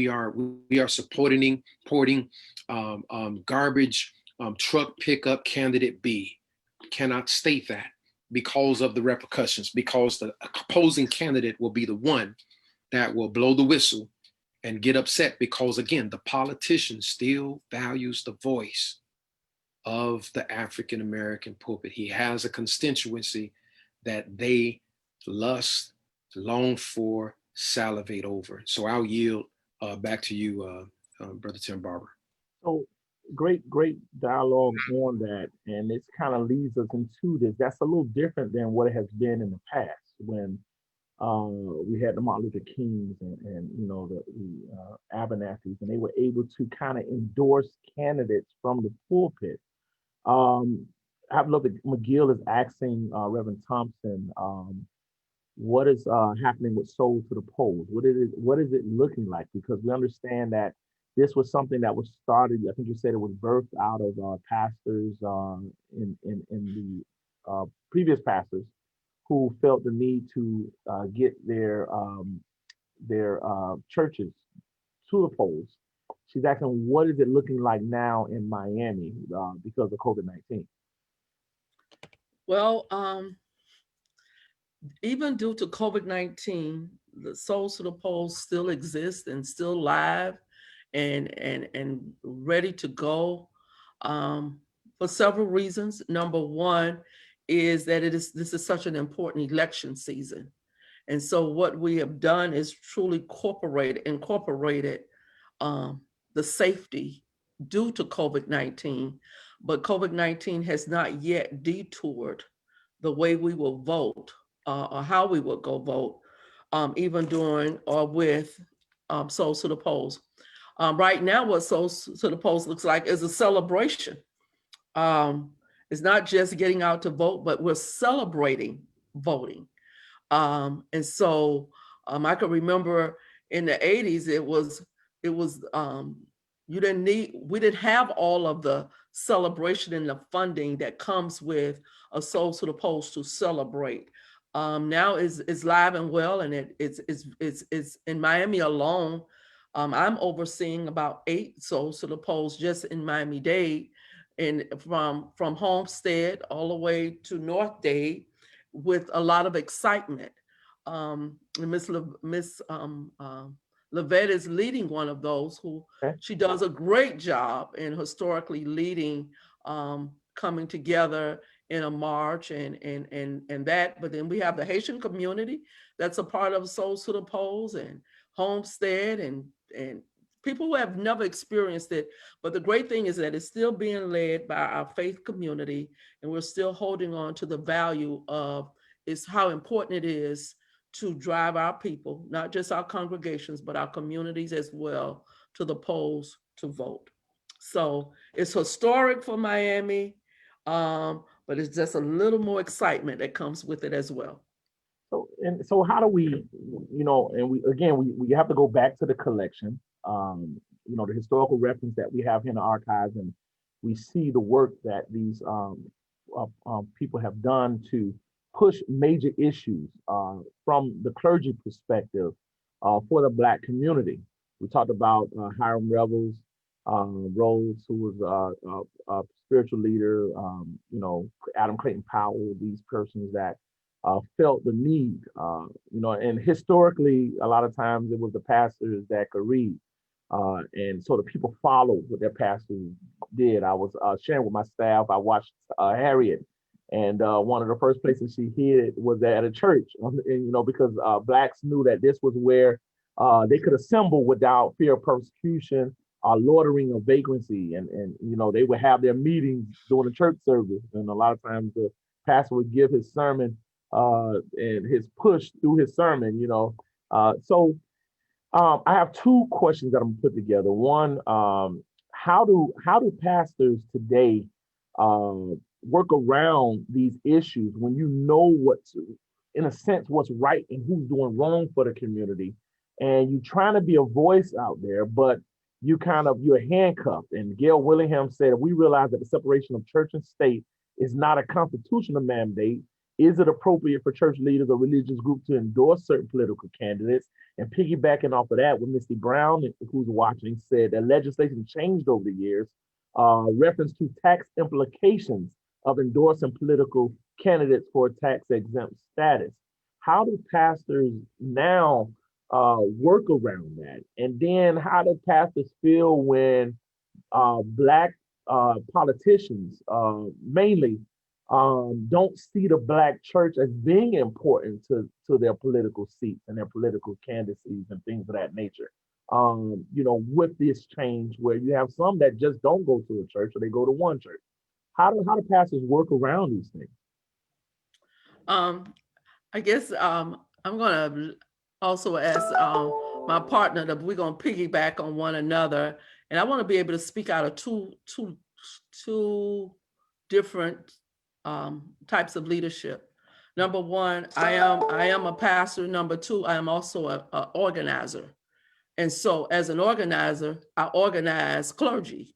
supporting garbage truck pickup candidate B. Cannot state that, because of the repercussions, because the opposing candidate will be the one that will blow the whistle and get upset because, again, the politician still values the voice of the African American pulpit. He has a constituency that they lust, long for, salivate over. So I'll yield back to you, Brother Tim Barber. So great dialogue on that. And this kind of leads us into this. That's a little different than what it has been in the past when we had the Martin Luther Kings and you know, the Abernathy's, and they were able to kind of endorse candidates from the pulpit. I've looked at McGill is asking Reverend Thompson, what is happening with Souls to the Polls? What is it looking like? Because we understand that this was something that was started. I think you said it was birthed out of pastors in the previous pastors who felt the need to get their churches to the polls. She's asking, what is it looking like now in Miami because of COVID-19? Well, even due to COVID-19, the Souls to the Polls still exist and still live and ready to go for several reasons. Number one is that this is such an important election season. And so what we have done is truly incorporated the safety due to COVID-19, but COVID-19 has not yet detoured the way we will vote or how we will go vote, even during or with Souls to the Polls. Right now, what Souls to the Polls looks like is a celebration. It's not just getting out to vote, but we're celebrating voting. And so I can remember in the 80s, we didn't have all of the celebration and the funding that comes with a Souls to the Polls to celebrate. Now it's live and well, and it's in Miami alone. I'm overseeing about 8 Souls to the Polls just in Miami-Dade, and from Homestead all the way to North Dade, with a lot of excitement. Miss Levette is leading one of those who she does a great job in historically leading, coming together in a march and that. But then we have the Haitian community that's a part of Souls to the Polls and Homestead and people who have never experienced it. But the great thing is that it's still being led by our faith community, and we're still holding on to the value of how important it is to drive our people, not just our congregations, but our communities as well, to the polls to vote. So it's historic for Miami, but it's just a little more excitement that comes with it as well. So how do we, and we have to go back to the collection, the historical reference that we have in the archives, and we see the work that these people have done to push major issues from the clergy perspective for the Black community. We talked about Hiram Revels, Rhodes, who was a spiritual leader, Adam Clayton Powell, these persons that felt the need, and historically, a lot of times it was the pastors that could read. And so the people followed what their pastors did. I was sharing with my staff, I watched Harriet, and one of the first places she hid was at a church, and, because Blacks knew that this was where they could assemble without fear of persecution, loitering of vagrancy, and they would have their meetings during the church service, and a lot of times the pastor would give his sermon and his push through his sermon, So I have 2 questions that I'm gonna put together. One, how do pastors today work around these issues when you know what's, in a sense, what's right and who's doing wrong for the community, and you're trying to be a voice out there, but you're handcuffed? And Gail Willingham said, we realize that the separation of church and state is not a constitutional mandate. Is it appropriate for church leaders or religious groups to endorse certain political candidates? And piggybacking off of that, what Misty Brown, who's watching, said that legislation changed over the years, reference to tax implications of endorsing political candidates for tax exempt status. How do pastors now work around that? And then how do pastors feel when Black politicians mainly don't see the Black church as being important to their political seats and their political candidacies and things of that nature? With this change where you have some that just don't go to a church or they go to one church. How do pastors work around these things? I guess I'm gonna also ask my partner that we're gonna piggyback on one another, and I want to be able to speak out of two different types of leadership. Number one, I am a pastor. Number two, I am also a organizer, and so as an organizer, I organize clergy.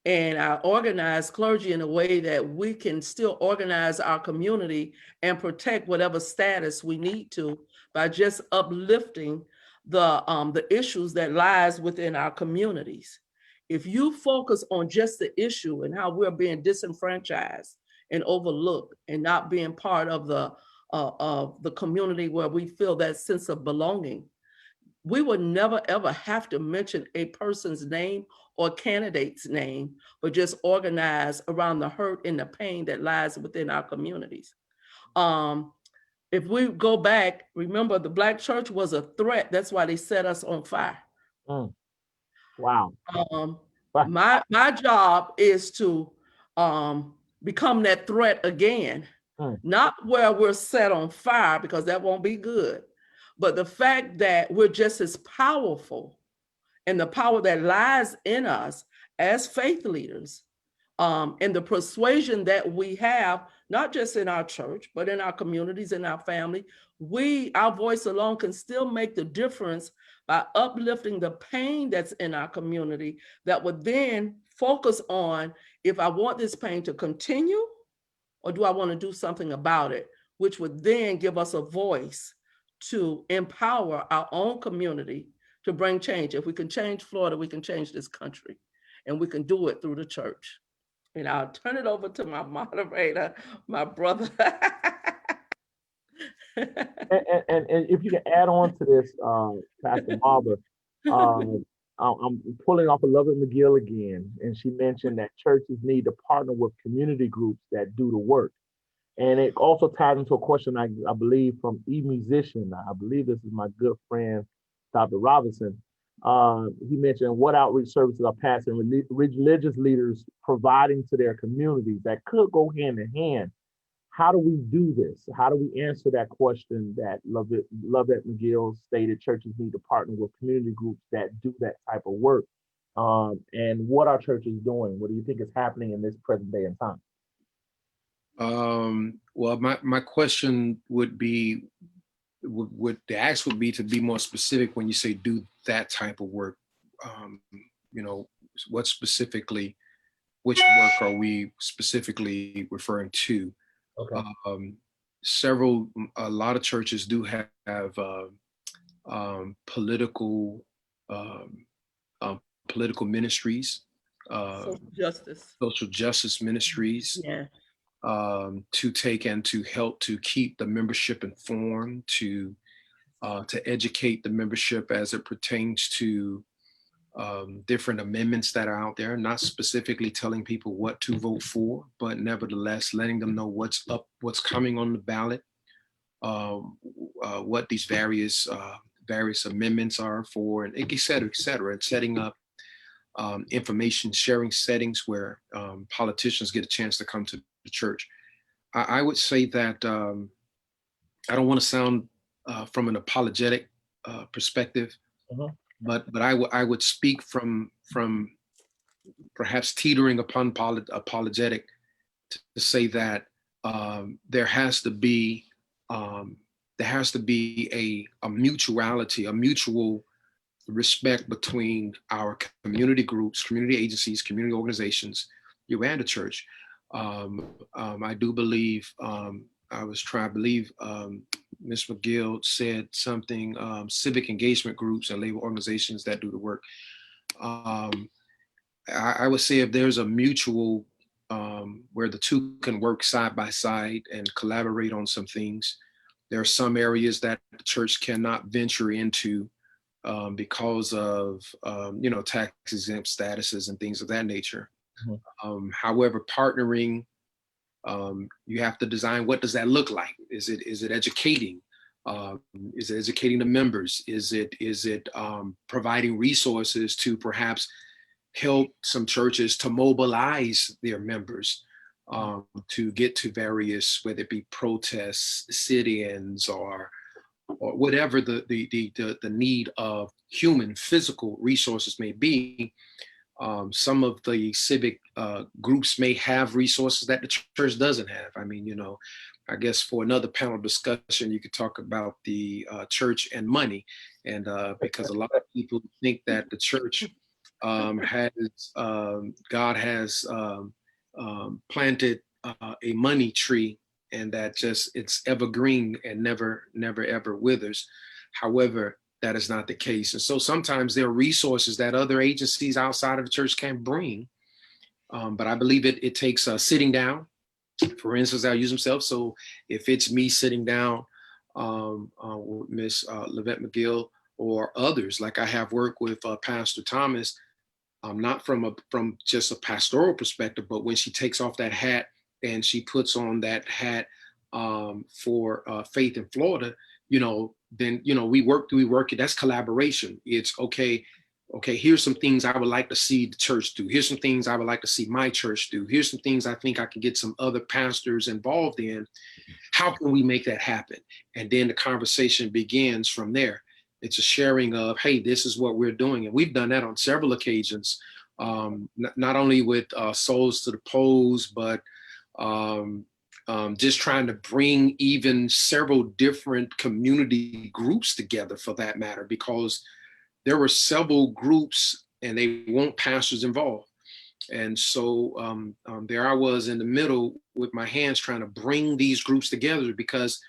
And I organize clergy in a way that we can still organize our community and protect whatever status we need to by just uplifting the issues that lies within our communities. If you focus on just the issue and how we're being disenfranchised and overlooked and not being part of the community where we feel that sense of belonging, we would never ever have to mention a person's name or candidate's name, but just organize around the hurt and the pain that lies within our communities. If we go back, remember the Black church was a threat. That's why they set us on fire. Mm. Wow. My job is to become that threat again, not where we're set on fire, because that won't be good. But the fact that we're just as powerful and the power that lies in us as faith leaders, and the persuasion that we have, not just in our church, but in our communities, in our family, our voice alone can still make the difference by uplifting the pain that's in our community that would then focus on, if I want this pain to continue, or do I want to do something about it, which would then give us a voice to empower our own community to bring change. If we can change Florida, we can change this country, and we can do it through the church. And I'll turn it over to my moderator, my brother. And if you can add on to this, Pastor Barber, I'm pulling off of Lovett McGill again, and she mentioned that churches need to partner with community groups that do the work. And it also ties into a question I believe from E-Musician. I believe this is my good friend, Dr. Robinson. He mentioned what outreach services are pastors and religious leaders providing to their communities that could go hand in hand. How do we do this? How do we answer that question that Lovett McGill stated churches need to partner with community groups that do that type of work? And what are churches doing? What do you think is happening in this present day and time? Well, my question would be, the ask would be to be more specific when you say do that type of work. What specifically, which work are we specifically referring to? Okay. A lot of churches do have political ministries, social justice ministries. Yeah. To take and to help to keep the membership informed, to educate the membership as it pertains to different amendments that are out there, not specifically telling people what to vote for, but nevertheless letting them know what's coming on the ballot, what these various amendments are for, and et cetera, and setting up information sharing settings where politicians get a chance to come to the church. I would say that I don't want to sound from an apologetic perspective, but I would speak from perhaps teetering upon apologetic to say that there has to be a mutuality, a mutual respect between our community groups, community agencies, community organizations, you and the church. I do believe, I believe Ms. McGill said something, civic engagement groups and labor organizations that do the work. I would say if there's a mutual, where the two can work side by side and collaborate on some things. There are some areas that the church cannot venture into because of tax exempt statuses and things of that nature. However, partnering, you have to design, what does that look like? Is it educating? Is it educating the members? Is it providing resources to perhaps help some churches to mobilize their members to get to various, whether it be protests, sit-ins, or whatever the need of human physical resources may be. Some of the civic groups may have resources that the church doesn't have. I mean, I guess for another panel discussion, you could talk about the church and money, and because a lot of people think that the church God has planted a money tree, and that just it's evergreen and never ever withers. However, that is not the case. And so sometimes there are resources that other agencies outside of the church can bring. But I believe it takes sitting down. For instance, I'll use myself. So if it's me sitting down with Miss Levette McGill or others, like I have worked with Pastor Thomas, not from just a pastoral perspective, but when she takes off that hat and she puts on that hat for Faith in Florida, then we work. That's collaboration. It's okay, here's some things I would like to see the church do. Here's some things I would like to see my church do. Here's some things I think I can get some other pastors involved in. How can we make that happen? And then the conversation begins from there. It's a sharing of, hey, this is what we're doing. And we've done that on several occasions, not only with Souls to the Polls, but just trying to bring even several different community groups together, for that matter, because there were several groups and they want pastors involved. And so there I was in the middle with my hands trying to bring these groups together, because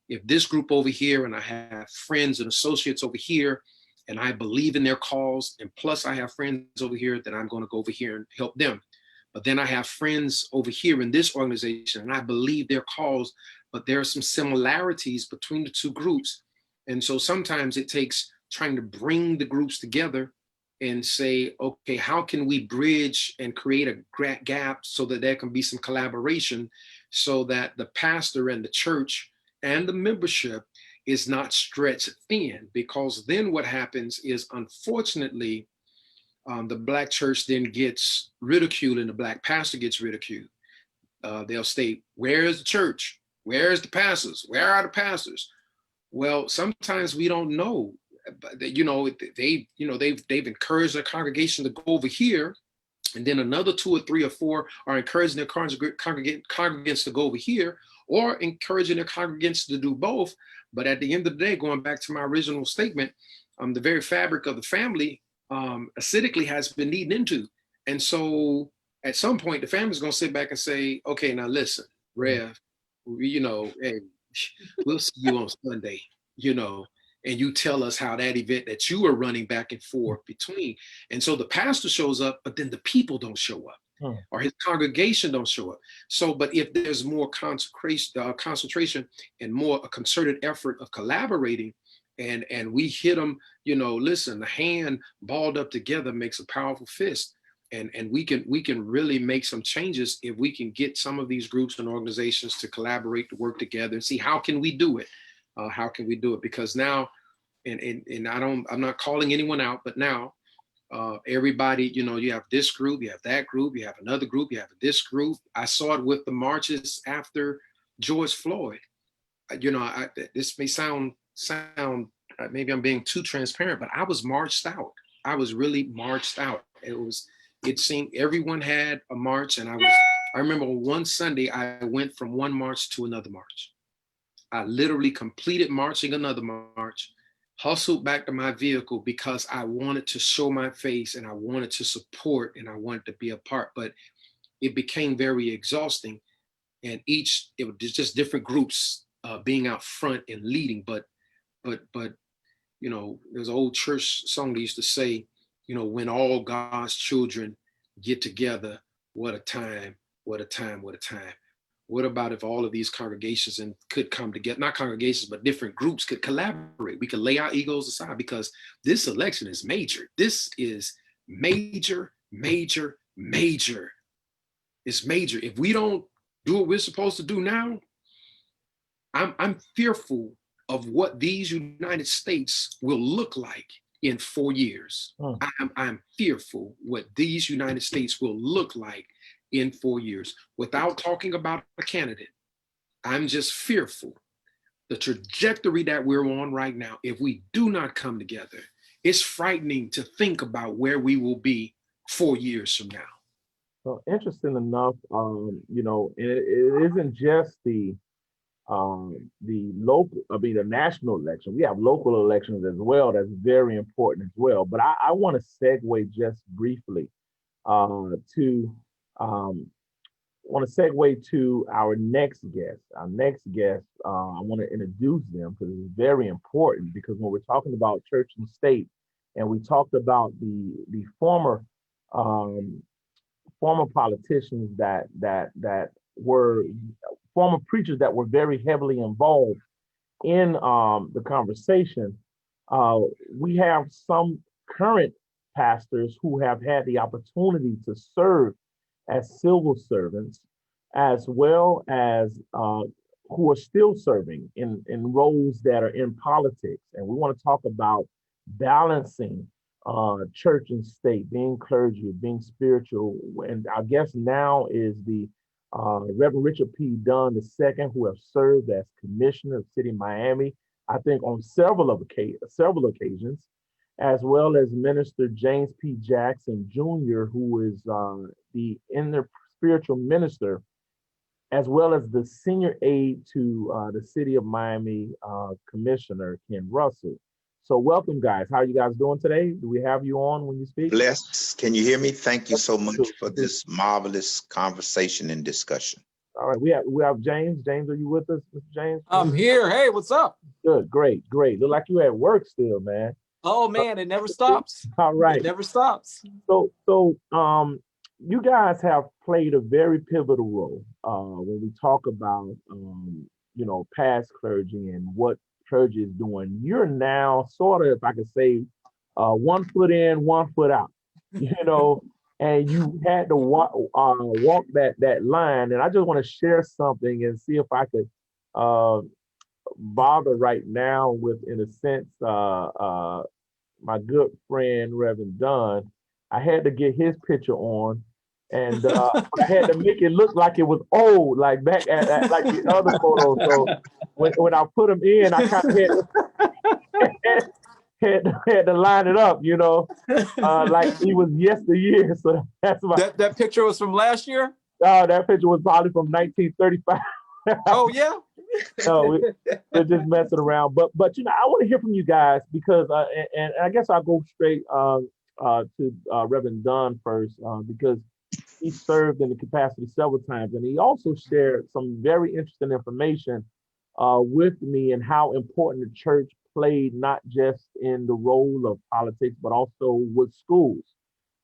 if this group over here, and I have friends and associates over here, and I believe in their cause, and plus I have friends over here, then I'm going to go over here and help them. But then I have friends over here in this organization, and I believe their cause, but there are some similarities between the two groups. And so sometimes it takes trying to bring the groups together and say, okay, how can we bridge and create a gap so that there can be some collaboration, so that the pastor and the church and the membership is not stretched thin? Because then what happens is, unfortunately, the Black church then gets ridiculed and the Black pastor gets ridiculed. They'll state, where is the church? Where is the pastors? Where are the pastors? Well, sometimes we don't know. They've encouraged their congregation to go over here, and then another 2 or 3 or 4 are encouraging their congregants to go over here, or encouraging their congregants to do both. But at the end of the day, going back to my original statement, the very fabric of the family acidically has been eaten into. And so at some point, the family's going to sit back and say, okay, now listen, Rev, hey, we'll see you on Sunday, and you tell us how that event that you were running back and forth between. And so the pastor shows up, but then the people don't show up, or his congregation don't show up. So, but if there's more concentration and more a concerted effort of collaborating, and we hit them, listen, the hand balled up together makes a powerful fist. And we can really make some changes if we can get some of these groups and organizations to collaborate, to work together, and see how can we do it. How can we do it? Because now, and I'm not calling anyone out, but now everybody, you have this group, you have that group, you have another group, you have this group. I saw it with the marches after George Floyd. This may sound maybe I'm being too transparent, but I was marched out. I was really marched out. It seemed everyone had a march, and I remember one Sunday I went from one march to another march. I literally completed marching another march, hustled back to my vehicle because I wanted to show my face and I wanted to support and I wanted to be a part. But it became very exhausting, and it was just different groups being out front and leading. But there's an old church song that used to say, when all God's children get together, what a time what a time, what a time. What about if all of these congregations and could come together, not congregations, but different groups could collaborate? We could lay our egos aside because this election is major. This is major, major, major. It's major. If we don't do what we're supposed to do now, I'm fearful of what these United States will look like in 4 years. I'm fearful what these United States will look like in 4 years. Without talking about a candidate, I'm just fearful. The trajectory that we're on right now, if we do not come together, it's frightening to think about where we will be 4 years from now. So interesting enough, you know, it isn't just the local, the national election. We have local elections as well. That's very important as well. But I want to segue just briefly to our next guest. Our next guest, I want to introduce them because it's very important, because when we're talking about church and state, and we talked about the former politicians that were former preachers that were very heavily involved in the conversation, we have some current pastors who have had the opportunity to serve as civil servants, as well as who are still serving in roles that are in politics. And we want to talk about balancing church and state, being clergy, being spiritual. And our guest now is the Reverend Richard P. Dunn II, who have served as Commissioner of the City of Miami, I think on several occasions, as well as Minister James P. Jackson Jr., who is the inner spiritual minister, as well as the senior aide to the City of Miami Commissioner Ken Russell. So welcome, guys. How are you guys doing today? Do we have you on when you speak? Blessed. Can you hear me? Thank you so much for this marvelous conversation and discussion. All right, we have James. James, are you with us, Mr. James? I'm here. Hey, what's up? Good, great. Look like you at work still, man. Oh man, it never stops. All right. It never stops. So you guys have played a very pivotal role when we talk about past clergy and what clergy is doing. You're now sort of, if I could say, 1 foot in, 1 foot out, and you had to walk that line. And I just want to share something and see if I could bother right now with, in a sense, my good friend, Reverend Dunn. I had to get his picture on, and I had to make it look like it was old, like back at like the other photos. So when I put him in, I kind of had to line it up, like he was yesteryear. So that's why that picture was from last year. Oh, that picture was probably from 1935. Oh yeah. No, we're just messing around. But I want to hear from you guys because and I guess I'll go straight to Reverend Dunn first because he served in the capacity several times, and he also shared some very interesting information with me and how important the church played, not just in the role of politics, but also with schools.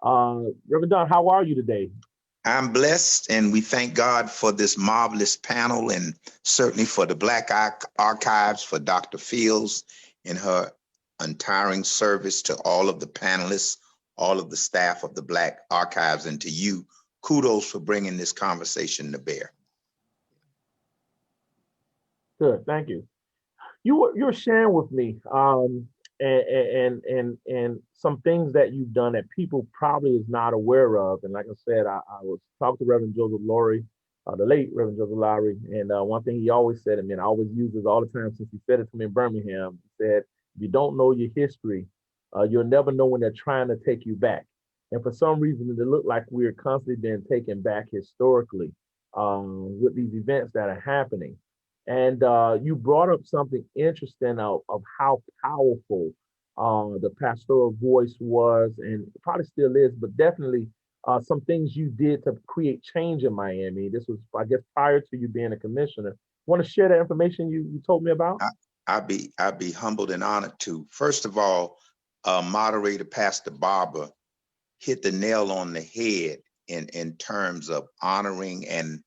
Reverend Dunn, how are you today? I'm blessed, and we thank God for this marvelous panel, and certainly for the Black Archives, for Dr. Fields and her untiring service, to all of the panelists, all of the staff of the Black Archives, and to you. Kudos for bringing this conversation to bear. Good, thank you. You're sharing with me and some things that you've done that people probably is not aware of. And like I said, I was talking to Reverend Joseph Lowry, the late Reverend Joseph Lowry, and one thing he always said to me, and I always use this all the time since he said it to me in Birmingham, he said, if you don't know your history, you'll never know when they're trying to take you back. And for some reason, it looked like we're constantly being taken back historically with these events that are happening. And you brought up something interesting of how powerful the pastoral voice was, and probably still is, but definitely some things you did to create change in Miami. This was, I guess, prior to you being a commissioner. Want to share that information you told me about? I'd be humbled and honored to. First of all, moderator Pastor Barber hit the nail on the head in terms of honoring and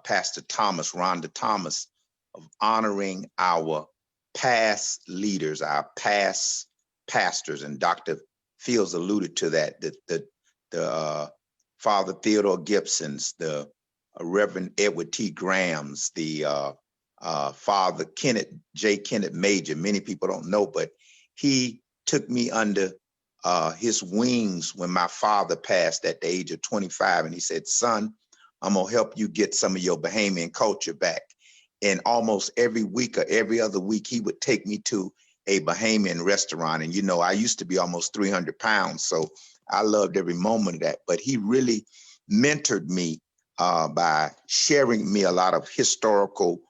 Pastor Thomas, Rhonda Thomas, of honoring our past leaders, our past pastors, and Dr. Fields alluded to that. The Father Theodore Gibson's, the Reverend Edward T. Graham's, the Father Kenneth Major. Many people don't know, but he took me under his wings when my father passed at the age of 25, and he said, "Son, I'm gonna help you get some of your Bahamian culture back." And almost every week or every other week, he would take me to a Bahamian restaurant. And, you know, I used to be almost 300 pounds, so I loved every moment of that. But he really mentored me by sharing me a lot of historical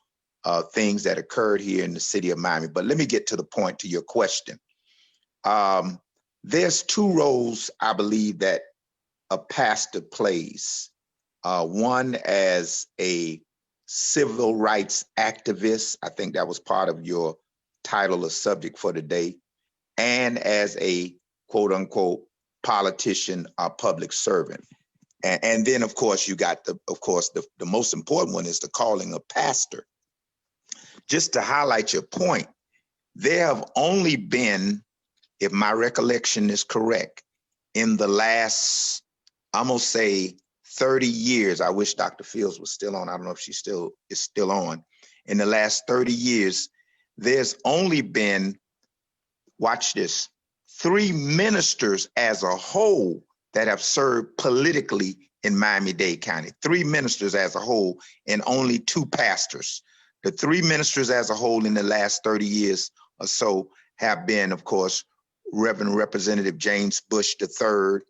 things that occurred here in the city of Miami. But let me get to the point to your question. There's two roles I believe that a pastor plays. One as a civil rights activist, I think that was part of your title or subject for today, and as a quote unquote politician or public servant. And then of course you got the most important one is the calling of pastor. Just to highlight your point, there have only been, if my recollection is correct, in the last, I'm gonna say 30 years, I wish Dr. Fields was still on. I don't know if she is still on. In the last 30 years, there's only been, watch this, 3 ministers as a whole that have served politically in Miami-Dade County. 3 ministers as a whole and only 2 pastors. The 3 ministers as a whole in the last 30 years or so have been, of course, Reverend Representative James Bush III,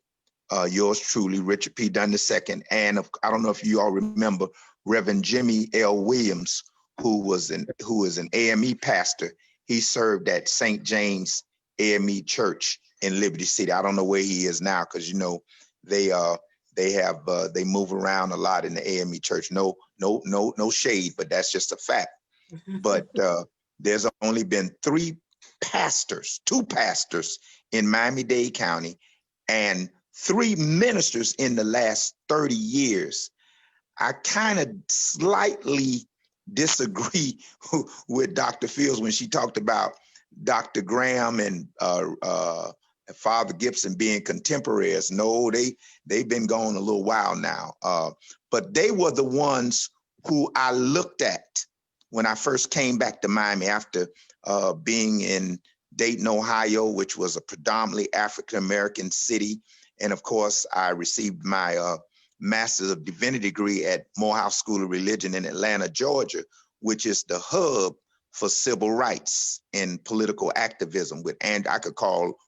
yours truly, Richard P. Dunn II, and I don't know if you all remember Reverend Jimmy L. Williams, who is an AME pastor. He served at St. James AME Church in Liberty City. I don't know where he is now because you know they move around a lot in the AME Church. No shade, but that's just a fact. But there's only been 2 pastors in Miami-Dade County, and 3 ministers in the last 30 years. I kind of slightly disagree with Dr. Fields when she talked about Dr. Graham and Father Gibson being contemporaries. No, they've been gone a little while now. But they were the ones who I looked at when I first came back to Miami after being in Dayton, Ohio, which was a predominantly African-American city. And of course, I received my Master's of Divinity degree at Morehouse School of Religion in Atlanta, Georgia, which is the hub for civil rights and political activism and I could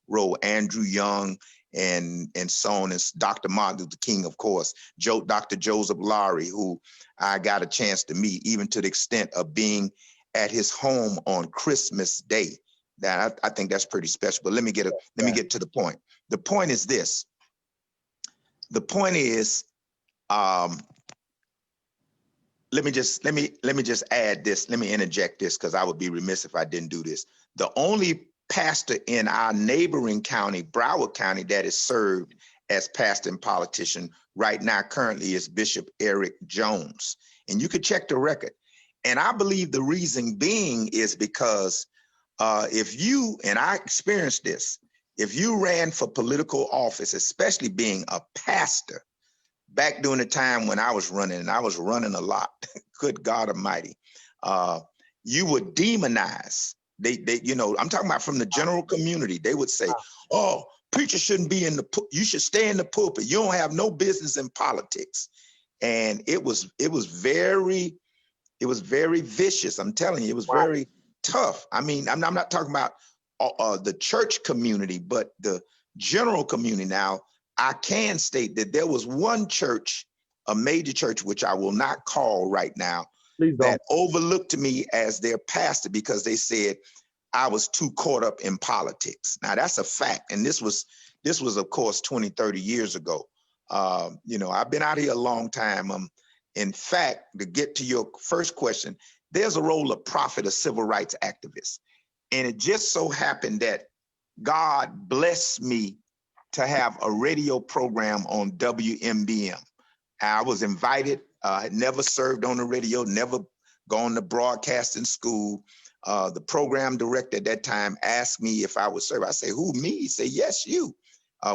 roll Andrew Young and so on, and Dr. Martin Luther King, of course, Dr. Joseph Lowry, who I got a chance to meet, even to the extent of being at his home on Christmas Day. That I think that's pretty special. But let me get to the point. The point is this. The point is, let me just add this. Let me interject this because I would be remiss if I didn't do this. The only pastor in our neighboring county, Broward County, that is served as pastor and politician right now currently is Bishop Eric Jones. And you could check the record. And I believe the reason being is because if you, and I experienced this, if you ran for political office, especially being a pastor, back during the time when I was running, and I was running a lot, good God Almighty, you would demonize. They, I'm talking about from the general community. They would say, "Oh, preacher shouldn't be you should stay in the pulpit. You don't have no business in politics." And it was very vicious. I'm telling you, it was very tough. I mean, I'm not talking about the church community, but the general community. Now, I can state that there was one church, a major church, which I will not call right now, that overlooked me as their pastor because they said I was too caught up in politics. Now, that's a fact. And this was, of course, 20, 30 years ago. I've been out here a long time. In fact, to get to your first question, there's a role of prophet, a civil rights activist. And it just so happened that God blessed me to have a radio program on WMBM. I was invited, had never served on the radio, never gone to broadcasting school. The program director at that time asked me if I would serve. I said, who, me? He said, yes, you.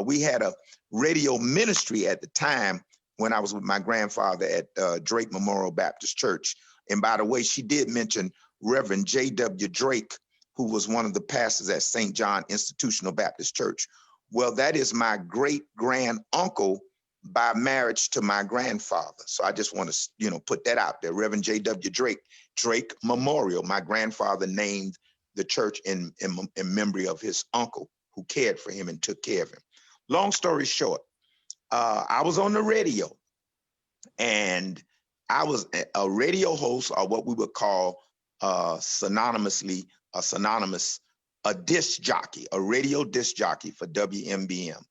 We had a radio ministry at the time when I was with my grandfather at Drake Memorial Baptist Church. And by the way, she did mention Reverend J.W. Drake, who was one of the pastors at St. John Institutional Baptist Church. Well, that is my great-grand uncle by marriage to my grandfather. So I just want to, put that out there. Reverend J.W. Drake Memorial. My grandfather named the church in memory of his uncle who cared for him and took care of him. Long story short, I was on the radio, and I was a radio host, or what we would call synonymous, a disc jockey, a radio disc jockey for WMBM.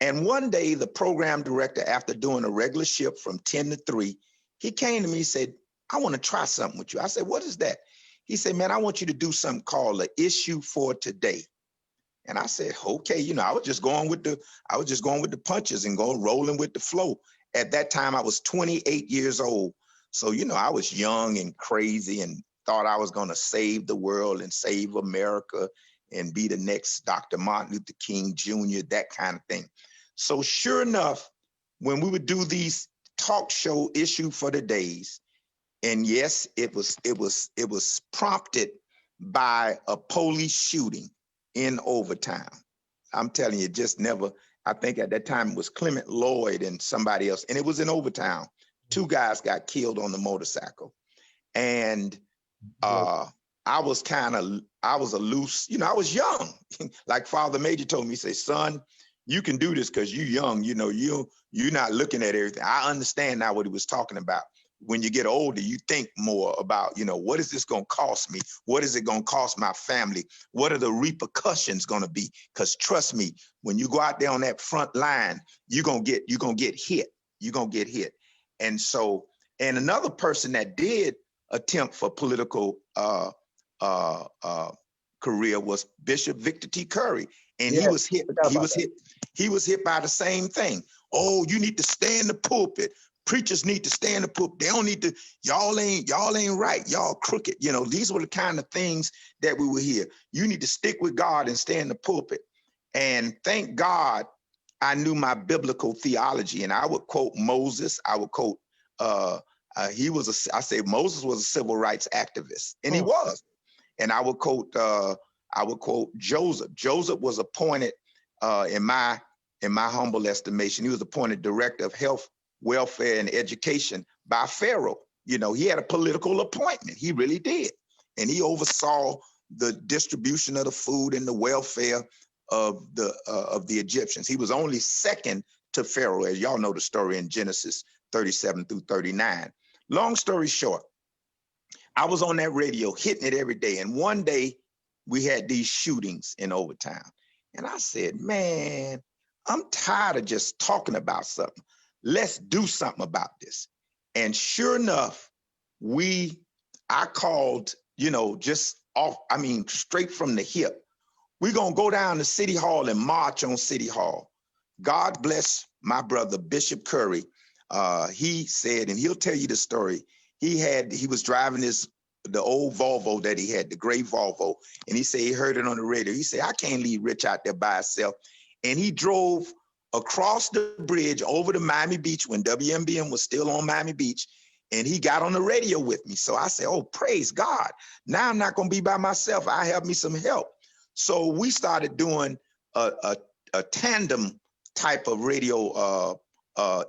And one day, the program director, after doing a regular shift from 10 to 3, he came to me and said, I want to try something with you. I said, what is that? He said, man, I want you to do something called an issue for today. And I said, okay, I was just going with the punches and rolling with the flow. At that time, I was 28 years old. So, I was young and crazy and thought I was going to save the world and save America and be the next Dr. Martin Luther King Jr., that kind of thing. So sure enough, when we would do these talk show issue for the days, and yes, it was prompted by a police shooting in Overtown. I'm telling you, just never, I think at that time it was Clement Lloyd and somebody else, and it was in Overtown. 2 guys got killed on the motorcycle. And I was a loose, I was young. Like Father Major told me, he said, son, you can do this because you're young. You're not looking at everything. I understand now what he was talking about. When you get older, you think more about, what is this going to cost me? What is it going to cost my family? What are the repercussions going to be? Because trust me, when you go out there on that front line, you're going to get hit. You're going to get hit. And so, and another person that did attempt for political career was Bishop Victor T. Curry. And he was hit by the same thing. Oh, you need to stay in the pulpit. Preachers need to stay in the pulpit. They don't need to, y'all ain't right. Y'all crooked. These were the kind of things that we would hear. You need to stick with God and stay in the pulpit. And thank God I knew my biblical theology. And I would quote Moses. I would quote, Moses was a civil rights activist, and he was. And I would quote Joseph. Joseph was appointed, in my humble estimation, he was appointed director of health, welfare, and education by Pharaoh. He had a political appointment. He really did. And he oversaw the distribution of the food and the welfare of the Egyptians. He was only second to Pharaoh, as y'all know the story in Genesis 37 through 39. Long story short, I was on that radio hitting it every day. And one day we had these shootings in Overtown. And I said, man, I'm tired of just talking about something. Let's do something about this. And sure enough, I called, just off, straight from the hip. We're going to go down to City Hall and march on City Hall. God bless my brother, Bishop Curry. He said, and he'll tell you the story. He was driving the old Volvo that he had, the gray Volvo. And he said he heard it on the radio. He said, I can't leave Rich out there by himself. And he drove across the bridge over to Miami Beach when WMBM was still on Miami Beach. And he got on the radio with me. So I said, oh, praise God. Now I'm not going to be by myself. I have me some help. So we started doing a tandem type of radio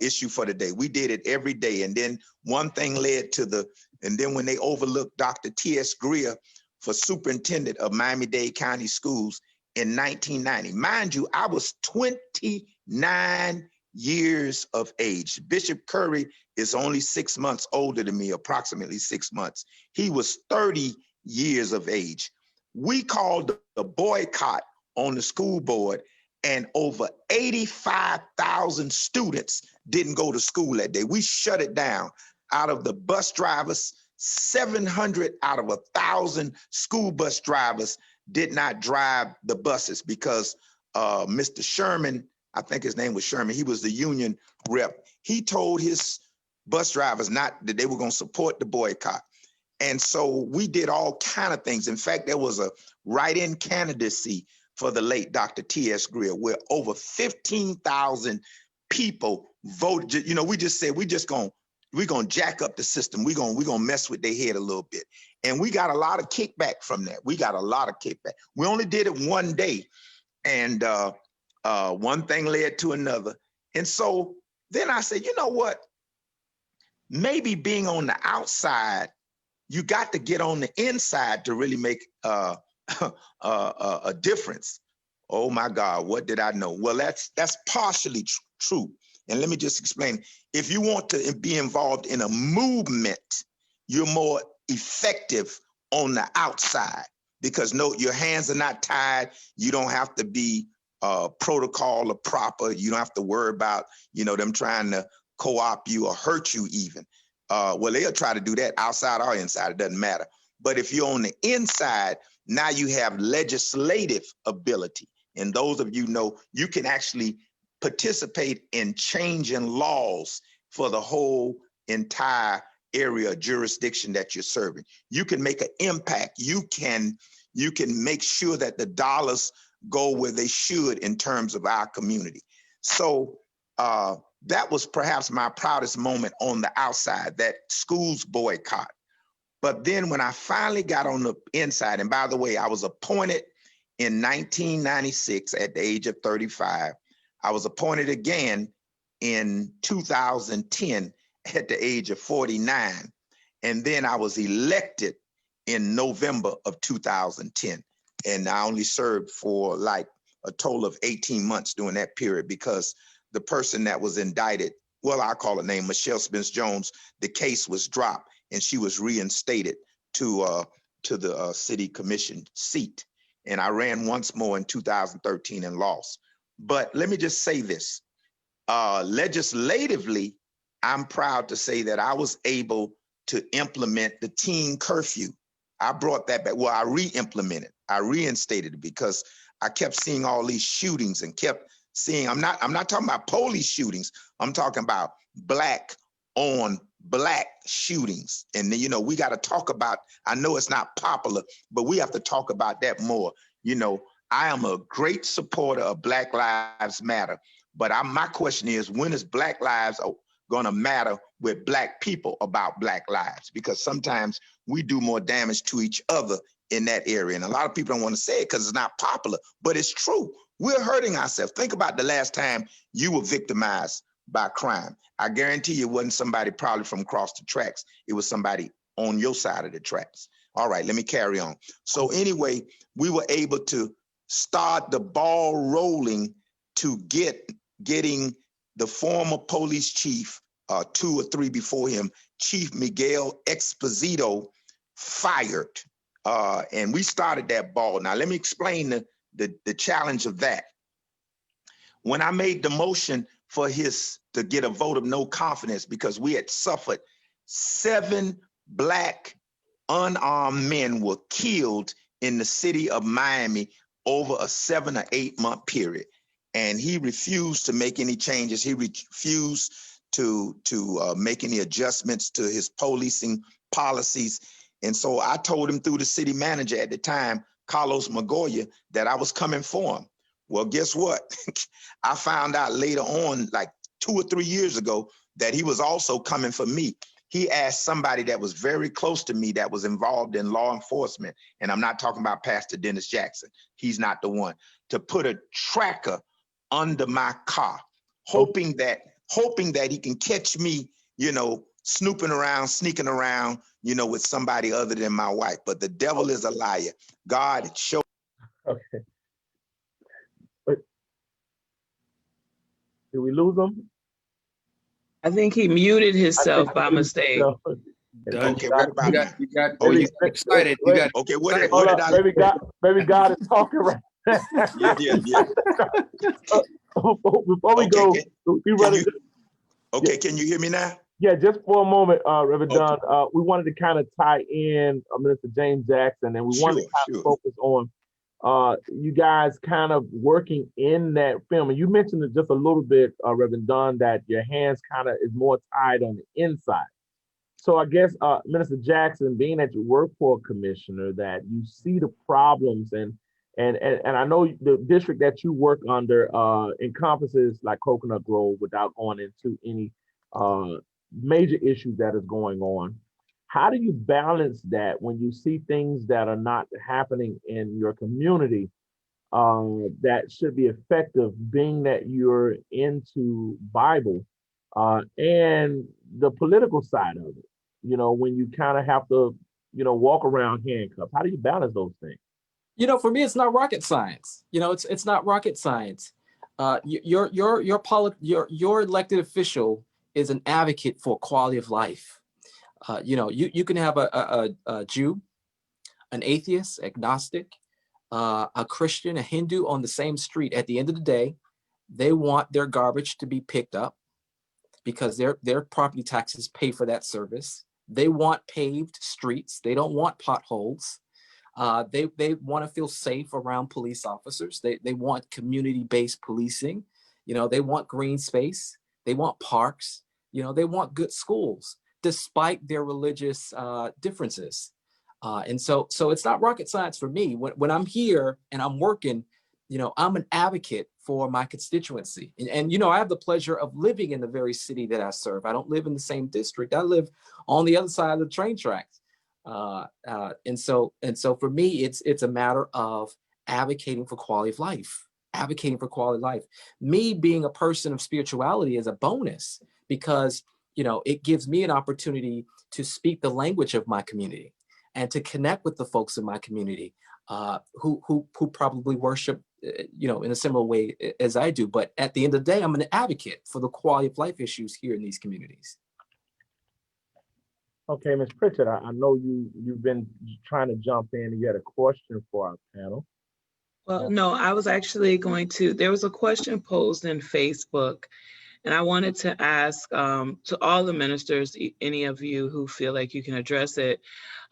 issue for the day. We did it every day. And then one thing led to and then when they overlooked Dr. T.S. Greer for superintendent of Miami-Dade County Schools in 1990. Mind you, I was 29 years of age. Bishop Curry is only 6 months older than me, approximately 6 months. He was 30 years of age. We called the boycott on the school board, and over 85,000 students didn't go to school that day. We shut it down. Out of the bus drivers, 700 out of 1,000 school bus drivers did not drive the buses because Mr. Sherman I think his name was Sherman. He was the union rep. He told his bus drivers not that they were going to support the boycott. And so we did all kind of things. In fact, there was a write-in candidacy for the late Dr. T.S. Greer, where over 15,000 people voted. You know, we just said we're gonna jack up the system. We're gonna mess with their head a little bit. And we got a lot of kickback from that. We got a lot of kickback. We only did it one day, and one thing led to another. And so then I said, you know what? Maybe being on the outside, you got to get on the inside to really make a difference. Oh my God, what did I know? Well, that's partially true. And let me just explain. If you want to be involved in a movement, you're more effective on the outside because no, your hands are not tied. You don't have to be protocol or proper. You don't have to worry about, them trying to co-opt you or hurt you even. Well, they'll try to do that outside or inside. It doesn't matter. But if you're on the inside, now you have legislative ability. And those of you know, you can actually participate in changing laws for the whole entire area of jurisdiction that you're serving. You can make an impact. You can make sure that the dollars go where they should in terms of our community. So that was perhaps my proudest moment on the outside, that schools boycott. But then when I finally got on the inside, and by the way, I was appointed in 1996 at the age of 35. I was appointed again in 2010 at the age of 49. And then I was elected in November of 2010. And I only served for like a total of 18 months during that period because the person that was indicted, well, I call her name, Michelle Spence-Jones, the case was dropped and she was reinstated to the city commission seat. And I ran once more in 2013 and lost. But let me just say this. Legislatively, I'm proud to say that I was able to implement the teen curfew. I brought that back. Well, I re-implemented. I reinstated it because I kept seeing all these shootings and kept seeing, I'm not talking about police shootings. I'm talking about black on black shootings. And then, we got to talk about, I know it's not popular, but we have to talk about that more. I am a great supporter of Black Lives Matter, but my question is, when is Black lives going to matter with Black people about Black lives? Because sometimes we do more damage to each other in that area. And a lot of people don't want to say it because it's not popular, but it's true. We're hurting ourselves. Think about the last time you were victimized by crime. I guarantee you it wasn't somebody probably from across the tracks. It was somebody on your side of the tracks. All right, let me carry on. So anyway, we were able to start the ball rolling to getting the former police chief, 2 or 3 before him, Chief Miguel Exposito, fired. And we started that ball. Now, let me explain the challenge of that. When I made the motion for to get a vote of no confidence because we had suffered 7 Black unarmed men were killed in the city of Miami over a 7 or 8 month period. And he refused to make any changes. He refused to make any adjustments to his policing policies. And so I told him through the city manager at the time, Carlos Magoya, that I was coming for him. Well, guess what? I found out later on, like 2 or 3 years ago, that he was also coming for me. He asked somebody that was very close to me that was involved in law enforcement, and I'm not talking about Pastor Dennis Jackson, he's not the one, to put a tracker under my car, hoping that he can catch me, snooping around, sneaking around, with somebody other than my wife. But the devil is a liar. God showed. Okay. But did we lose him? I think he muted himself by mistake. Dunn, Okay, what about you got excited. You got okay. What did I? Baby God is talking right. Yeah. Before we go, we ready. Okay, can you hear me now? Yeah, just for a moment, Reverend Dunn. We wanted to kind of tie in Minister James Jackson, and we wanted to kind of focus on you guys kind of working in that film. And you mentioned it just a little bit, Reverend Dunn, that your hands kind of is more tied on the inside. So I guess, Minister Jackson, being that you work for a commissioner, that you see the problems, and I know the district that you work under encompasses like Coconut Grove without going into any major issues that is going on. How do you balance that when you see things that are not happening in your community that should be effective, being that you're into Bible and the political side of it? You know, when you kind of have to, walk around handcuffed. How do you balance those things? For me, it's not rocket science. It's not rocket science. Your elected official is an advocate for quality of life. You can have a Jew, an atheist, agnostic, a Christian, a Hindu on the same street. At the end of the day, they want their garbage to be picked up because their property taxes pay for that service. They want paved streets. They don't want potholes. They want to feel safe around police officers. They want community-based policing. They want green space. They want parks. They want good schools, despite their religious differences. And so it's not rocket science for me. When I'm here and I'm working, I'm an advocate for my constituency. And I have the pleasure of living in the very city that I serve. I don't live in the same district. I live on the other side of the train tracks. And so for me, it's a matter of advocating for quality of life, Me being a person of spirituality is a bonus because, it gives me an opportunity to speak the language of my community and to connect with the folks in my community who probably worship, in a similar way as I do. But at the end of the day, I'm an advocate for the quality of life issues here in these communities. Okay, Ms. Pritchett, I know you've been trying to jump in and you had a question for our panel. Well, no, I was actually there was a question posed in Facebook, and I wanted to ask to all the ministers, any of you who feel like you can address it.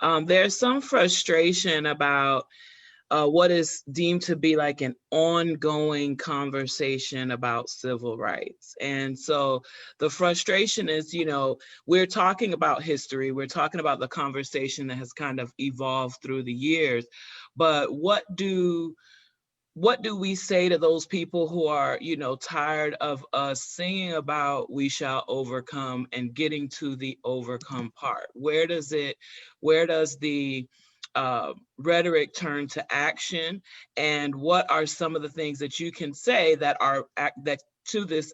There's some frustration about what is deemed to be like an ongoing conversation about civil rights. And so the frustration is, we're talking about history, we're talking about the conversation that has kind of evolved through the years, but what do we say to those people who are, tired of us singing about we shall overcome and getting to the overcome part? Where does the rhetoric turn to action, and what are some of the things that you can say that are to this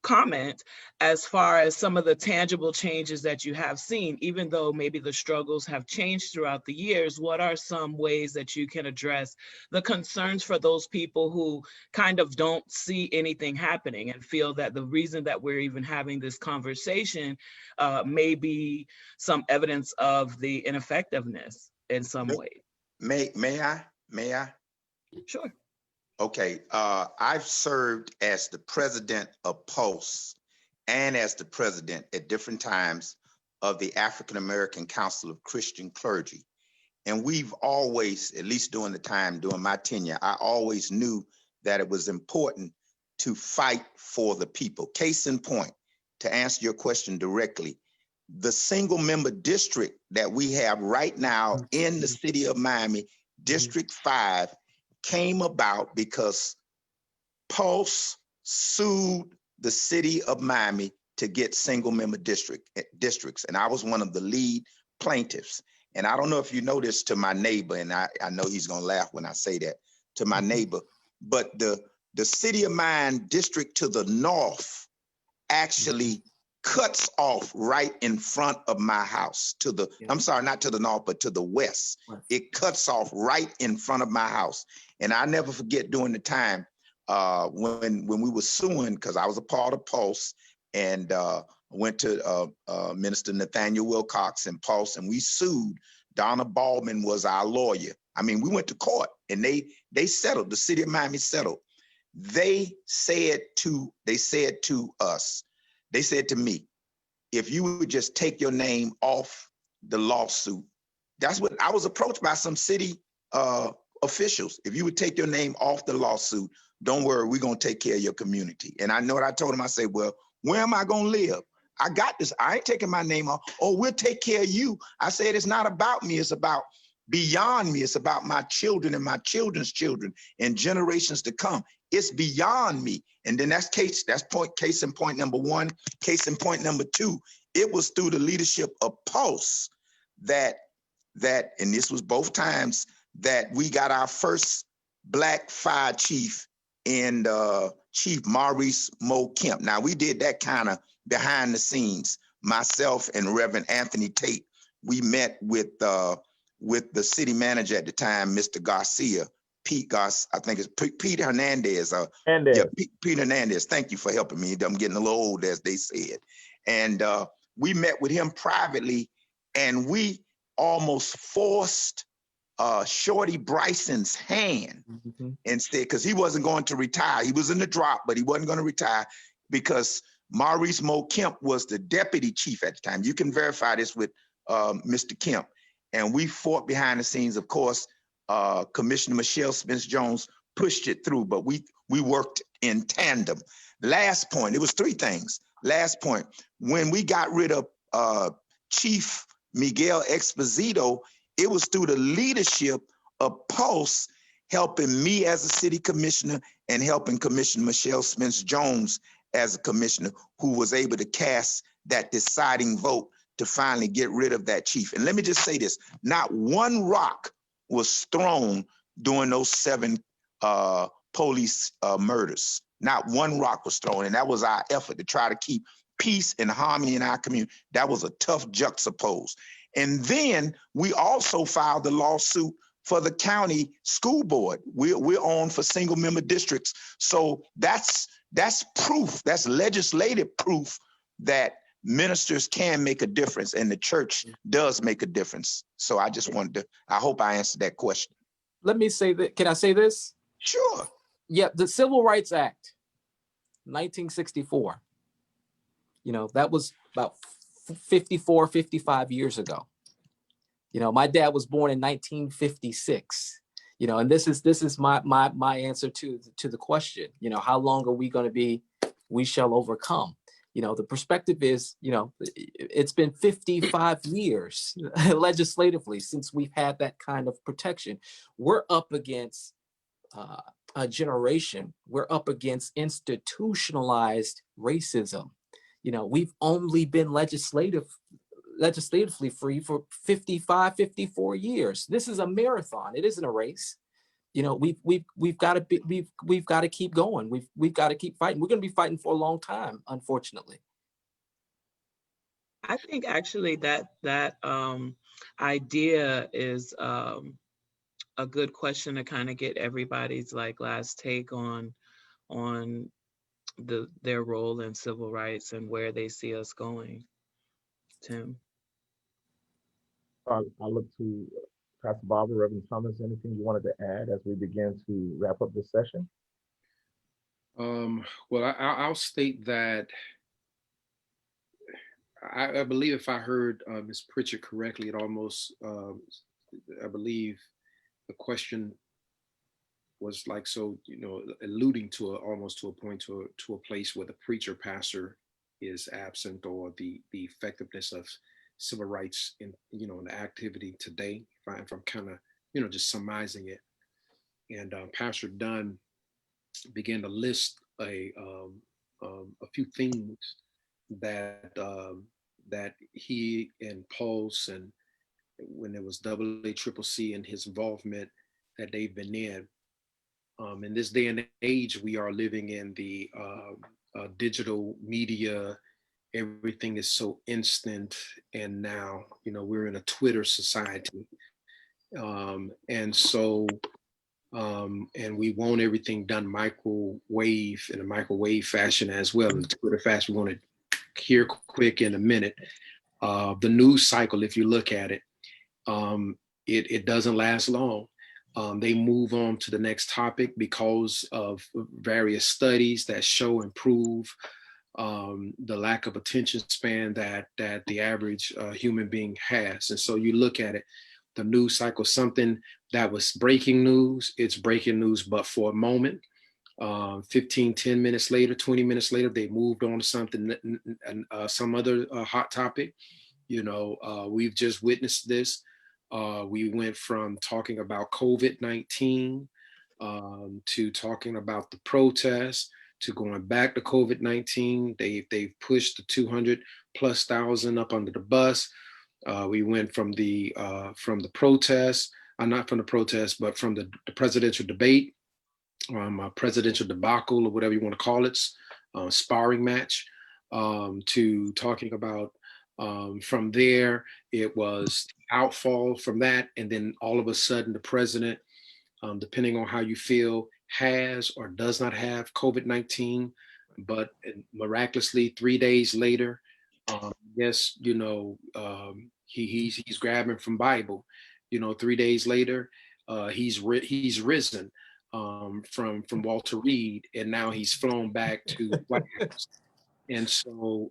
comment, as far as some of the tangible changes that you have seen, even though maybe the struggles have changed throughout the years? What are some ways that you can address the concerns for those people who kind of don't see anything happening and feel that the reason that we're even having this conversation may be some evidence of the ineffectiveness in some way? May I? Sure. Okay, I've served as the president of Pulse and as the president at different times of the African American Council of Christian Clergy. And we've always, at least during my tenure, I always knew that it was important to fight for the people. Case in point, to answer your question directly, the single member district that we have right now in the city of Miami, District 5, came about because Pulse sued the city of Miami to get single member districts. And I was one of the lead plaintiffs. And I don't know if you know this to my neighbor, and I know he's gonna laugh when I say that to my neighbor, but the city of Miami district to the north actually cuts off right in front of my house I'm sorry, not to the north, but to the west. It cuts off right in front of my house. And I never forget during the time when we were suing, because I was a part of Pulse, and went to Minister Nathaniel Wilcox and Pulse, and we sued. Donna Baldwin was our lawyer. I mean, we went to court, and they settled. The city of Miami settled. They said to us, they said to me, if you would just take your name off the lawsuit. That's what I was approached by some city officials, if you would take your name off the lawsuit, don't worry, we're going to take care of your community. And I know what I told him. I said, well, where am I going to live? I got this. I ain't taking my name off. Oh, we'll take care of you. I said, it's not about me. It's about beyond me. It's about my children and my children's children and generations to come. It's beyond me. And then that's case in point number one. Case in point number two, it was through the leadership of Pulse that, and this was both times, that we got our first Black fire chief in Chief Maurice Mo Kemp. Now, we did that kind of behind the scenes. Myself and Reverend Anthony Tate, we met with the city manager at the time, Mr. Garcia, I think it's Pete Hernandez. Yeah, Pete Hernandez. Thank you for helping me. I'm getting a little old, as they said. And we met with him privately, and we almost forced Shorty Bryson's hand instead, because he wasn't going to retire. He was in the drop, but he wasn't going to retire because Maurice Mo Kemp was the deputy chief at the time. You can verify this with Mr. Kemp. And we fought behind the scenes. Of course, Commissioner Michelle Spence-Jones pushed it through, but we worked in tandem. Last point, it was three things. Last point, when we got rid of Chief Miguel Exposito, it was through the leadership of Pulse helping me as a city commissioner and helping Commissioner Michelle Spence-Jones as a commissioner, who was able to cast that deciding vote to finally get rid of that chief. And let me just say this, not one rock was thrown during those 7 police murders. Not one rock was thrown. And that was our effort to try to keep peace and harmony in our community. That was a tough juxtapose. And then we also filed the lawsuit for the county school board. We're on for single member districts. So that's proof, that's legislative proof that ministers can make a difference and the church does make a difference. So I just wanted to, I hope I answered that question. Let me say that. Can I say this? Sure. Yeah, the Civil Rights Act, 1964. You know, that was about 54, 55 years ago. You know, my dad was born in 1956. You know, and this is my answer to the question. You know, how long are we going to be? We shall overcome. You know, the perspective is, you know, it's been 55 years legislatively since we've had that kind of protection. We're up against a generation. We're up against institutionalized racism. You know, we've only been legislatively free for 55, 54 years. This is a marathon. It isn't a race. You know, we've got to keep going. We've got to keep fighting. We're going to be fighting for a long time, unfortunately. I think actually that idea is a good question to kind of get everybody's like last take on their role in civil rights and where they see us going. Tim. I look to Pastor Barber, Reverend Thomas, anything you wanted to add as we begin to wrap up this session? Well, I'll state that I believe if I heard Ms. Pritchard correctly, it almost, I believe the question was like, so, you know, alluding to almost to a point to a place where the preacher pastor is absent, or the effectiveness of civil rights in, you know, in the activity today, if I'm kind of, you know, just surmising it. And Pastor Dunn began to list a few things that that he and Pulse, and when there was AACCC and his involvement that they've been in. In this day and age, we are living in the digital media. Everything is so instant, and now, you know, we're in a Twitter society, and so and we want everything done microwave, in a microwave fashion as well. In the Twitter fashion, we want it here quick in a minute. The news cycle, if you look at it, it doesn't last long. They move on to the next topic because of various studies that show and prove the lack of attention span that the average human being has. And so you look at it, the news cycle, something that was breaking news. It's breaking news, but for a moment. 10 minutes later, 20 minutes later, they moved on to something, some other hot topic. We've just witnessed this. We went from talking about COVID-19 to talking about the protests to going back to COVID-19. They've pushed the 200,000+ up under the bus. We went from the protests, not from the protests, but from the presidential debate, presidential debacle, or whatever you want to call it, sparring match, to talking about, from there, it was outfall from that. And then all of a sudden, the president, depending on how you feel, has or does not have COVID-19. But miraculously, 3 days later, yes, he's grabbing from Bible. 3 days later, he's risen from Walter Reed, and now he's flown back to White House. And so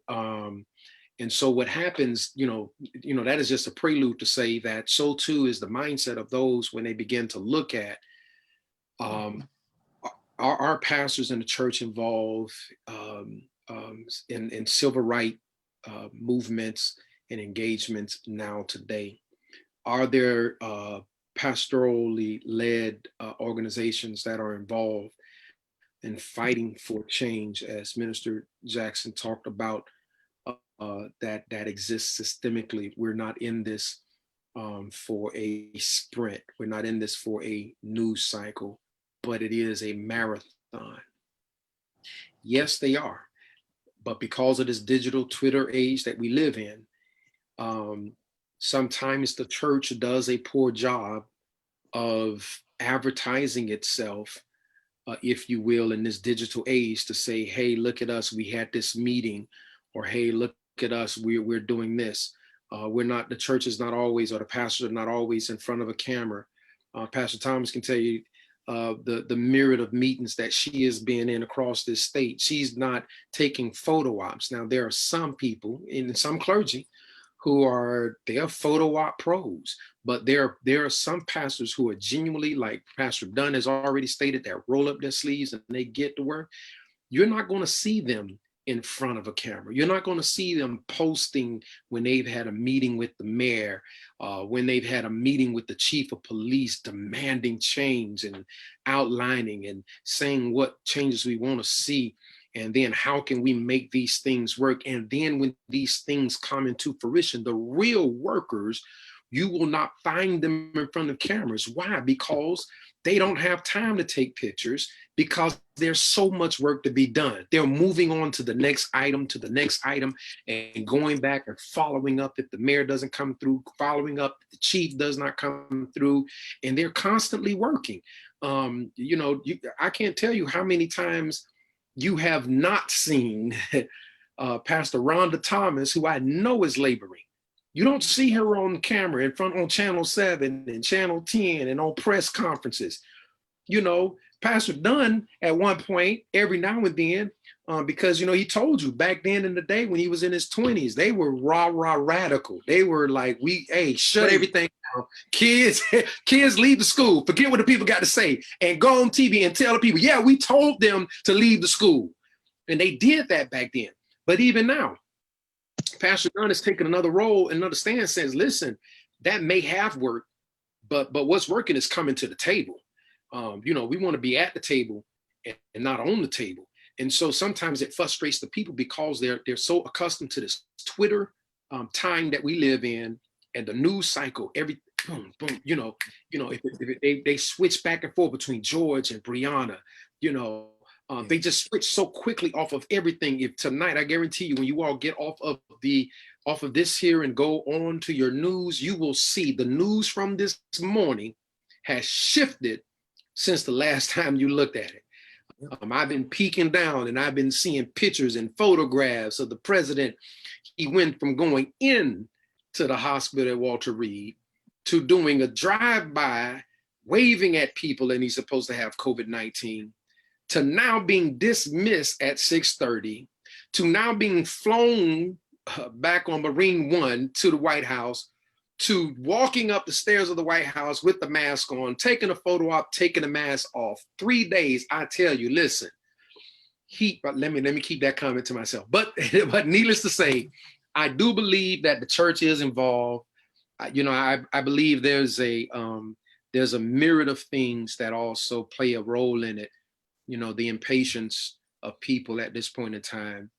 what happens, that is just a prelude to say that so too is the mindset of those when they begin to look at our pastors in the church involved in civil rights movements and engagements now today. Are there pastorally led organizations that are involved in fighting for change, as Minister Jackson talked about, that exists systemically? We're not in this for a sprint. We're not in this for a news cycle, but it is a marathon. Yes, they are. But because of this digital Twitter age that we live in, sometimes the church does a poor job of advertising itself, if you will, in this digital age to say, hey, look at us, we had this meeting, or hey, look at us, we're doing this. The church is not always, or the pastors are not always in front of a camera. Pastor Thomas can tell you the myriad of meetings that she has been in across this state. She's not taking photo ops. Now, there are some people in some clergy who are photo op pros, but there are some pastors who are genuinely, like Pastor Dunn has already stated, that roll up their sleeves and they get to work. You're not going to see them in front of a camera. You're not going to see them posting when they've had a meeting with the mayor, when they've had a meeting with the chief of police, demanding change and outlining and saying what changes we want to see. And then how can we make these things work? And then when these things come into fruition, the real workers, you will not find them in front of cameras. Why? Because they don't have time to take pictures, because there's so much work to be done. They're moving on to the next item, and going back and following up if the mayor doesn't come through, following up if the chief does not come through, and they're constantly working. I can't tell you how many times you have not seen Pastor Rhonda Thomas, who I know is laboring. You don't see her on camera in front on Channel 7 and Channel 10 and on press conferences. Pastor Dunn at one point, every now and then, because, he told you back then in the day when he was in his 20s, they were rah radical. They were like, shut everything down. Kids leave the school. Forget what the people got to say and go on TV and tell the people, yeah, we told them to leave the school. And they did that back then. But even now, Pastor Dunn has taken another role, another stance, says, listen, that may have worked, but what's working is coming to the table. We want to be at the table and not on the table. And so sometimes it frustrates the people because they're so accustomed to this Twitter time that we live in, and the news cycle, every boom, boom, if they switch back and forth between George and Brianna, they just switch so quickly off of everything. If tonight, I guarantee you, when you all get off of this here and go on to your news, you will see the news from this morning has shifted since the last time you looked at it. I've been peeking down and I've been seeing pictures and photographs of the president. He went from going in to the hospital at Walter Reed to doing a drive-by, waving at people, and he's supposed to have COVID-19, to now being dismissed at 6:30, to now being flown back on Marine One to the White House to walking up the stairs of the White House with the mask on, taking a photo op, taking the mask off. 3 days, I tell you, listen, but let me keep that comment to myself. But needless to say, I do believe that the church is involved. I believe there's a myriad of things that also play a role in it. The impatience of people at this point in time,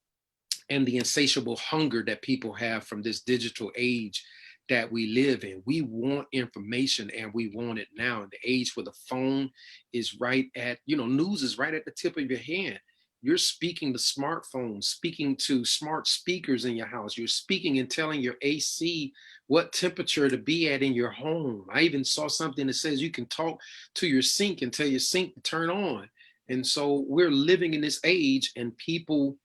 and the insatiable hunger that people have from this digital age that we live in. We want information, and we want it now. In the age where the phone is right at, news is right at the tip of your hand. You're speaking to smartphones, speaking to smart speakers in your house. You're speaking and telling your AC what temperature to be at in your home. I even saw something that says you can talk to your sink and tell your sink to turn on. And so we're living in this age, and people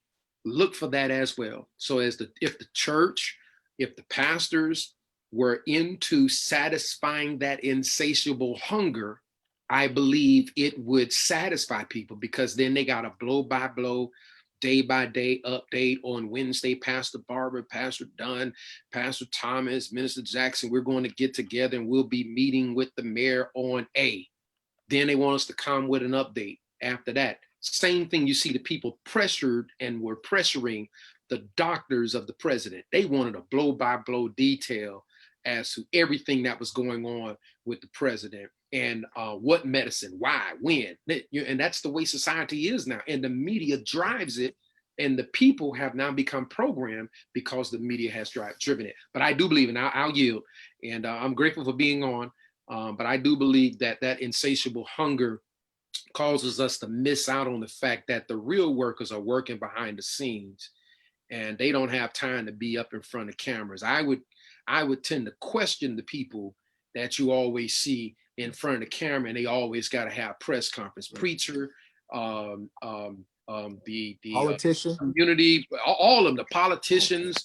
look for that as well. So if the church, if the pastors were into satisfying that insatiable hunger, I believe it would satisfy people, because then they got a blow by blow, day by day update on Wednesday. Pastor Barber, Pastor Dunn, Pastor Thomas, Minister Jackson, we're going to get together and we'll be meeting with the mayor on A. Then they want us to come with an update after that. Same thing, you see the people pressured and were pressuring the doctors of the president. They wanted a blow by blow detail as to everything that was going on with the president, and what medicine, why, when. And that's the way society is now. And the media drives it. And the people have now become programmed because the media has driven it. But I do believe, and I'll yield, and I'm grateful for being on, but I do believe that that insatiable hunger causes us to miss out on the fact that the real workers are working behind the scenes, and they don't have time to be up in front of cameras. I would tend to question the people that you always see in front of the camera, and they always got to have press conference. Preacher, the Politician, community, all of them, the politicians,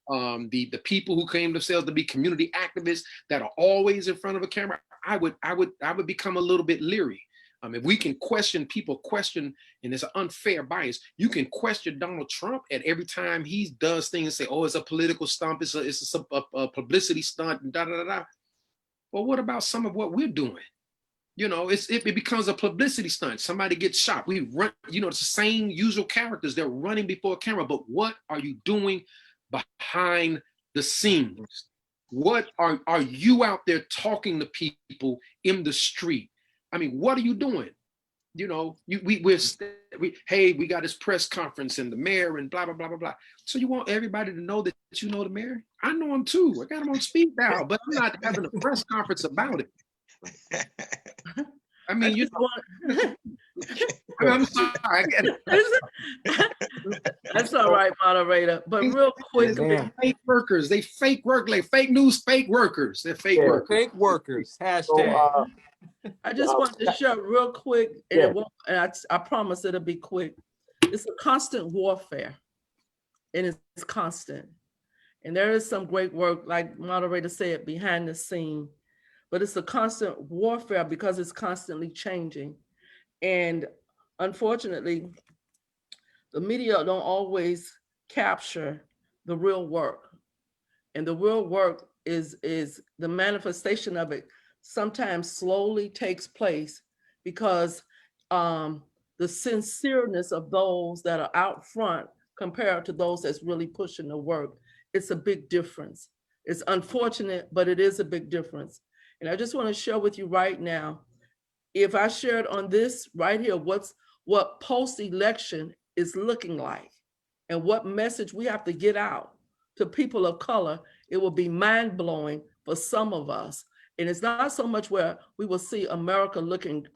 the people who claim themselves to be community activists that are always in front of a camera. I would become a little bit leery. If we can question, and it's an unfair bias, you can question Donald Trump at every time he does things and say, oh, it's a political stunt, it's a publicity stunt, and da da da da. Well, what about some of what we're doing? It becomes a publicity stunt. Somebody gets shot. We run, it's the same usual characters. They're running before a camera, but what are you doing behind the scenes? What are you out there talking to people in the street? I mean, what are you doing? Hey, we got this press conference and the mayor and blah, blah, blah, blah, blah. So you want everybody to know that you know the mayor? I know him too. I got him on speed dial, but I'm not having a press conference about it. I mean, I'm sorry. I get it. That's all right, moderator. But real quick, fake workers. They fake work, like fake news, fake workers. They're fake workers. Fake workers. Hashtag. I just wanted to share real quick, and I promise it'll be quick. It's a constant warfare, and it's constant. And there is some great work, like moderator said, behind the scene, but it's a constant warfare because it's constantly changing. And unfortunately, the media don't always capture the real work. And the real work is the manifestation of it sometimes slowly takes place because the sincereness of those that are out front compared to those that's really pushing the work, it's a big difference. It's unfortunate, but it is a big difference. And I just want to share with you right now, if I shared on this right here, what post-election is looking like and what message we have to get out to people of color, it will be mind-blowing for some of us. And it's not so much where we will see America looking,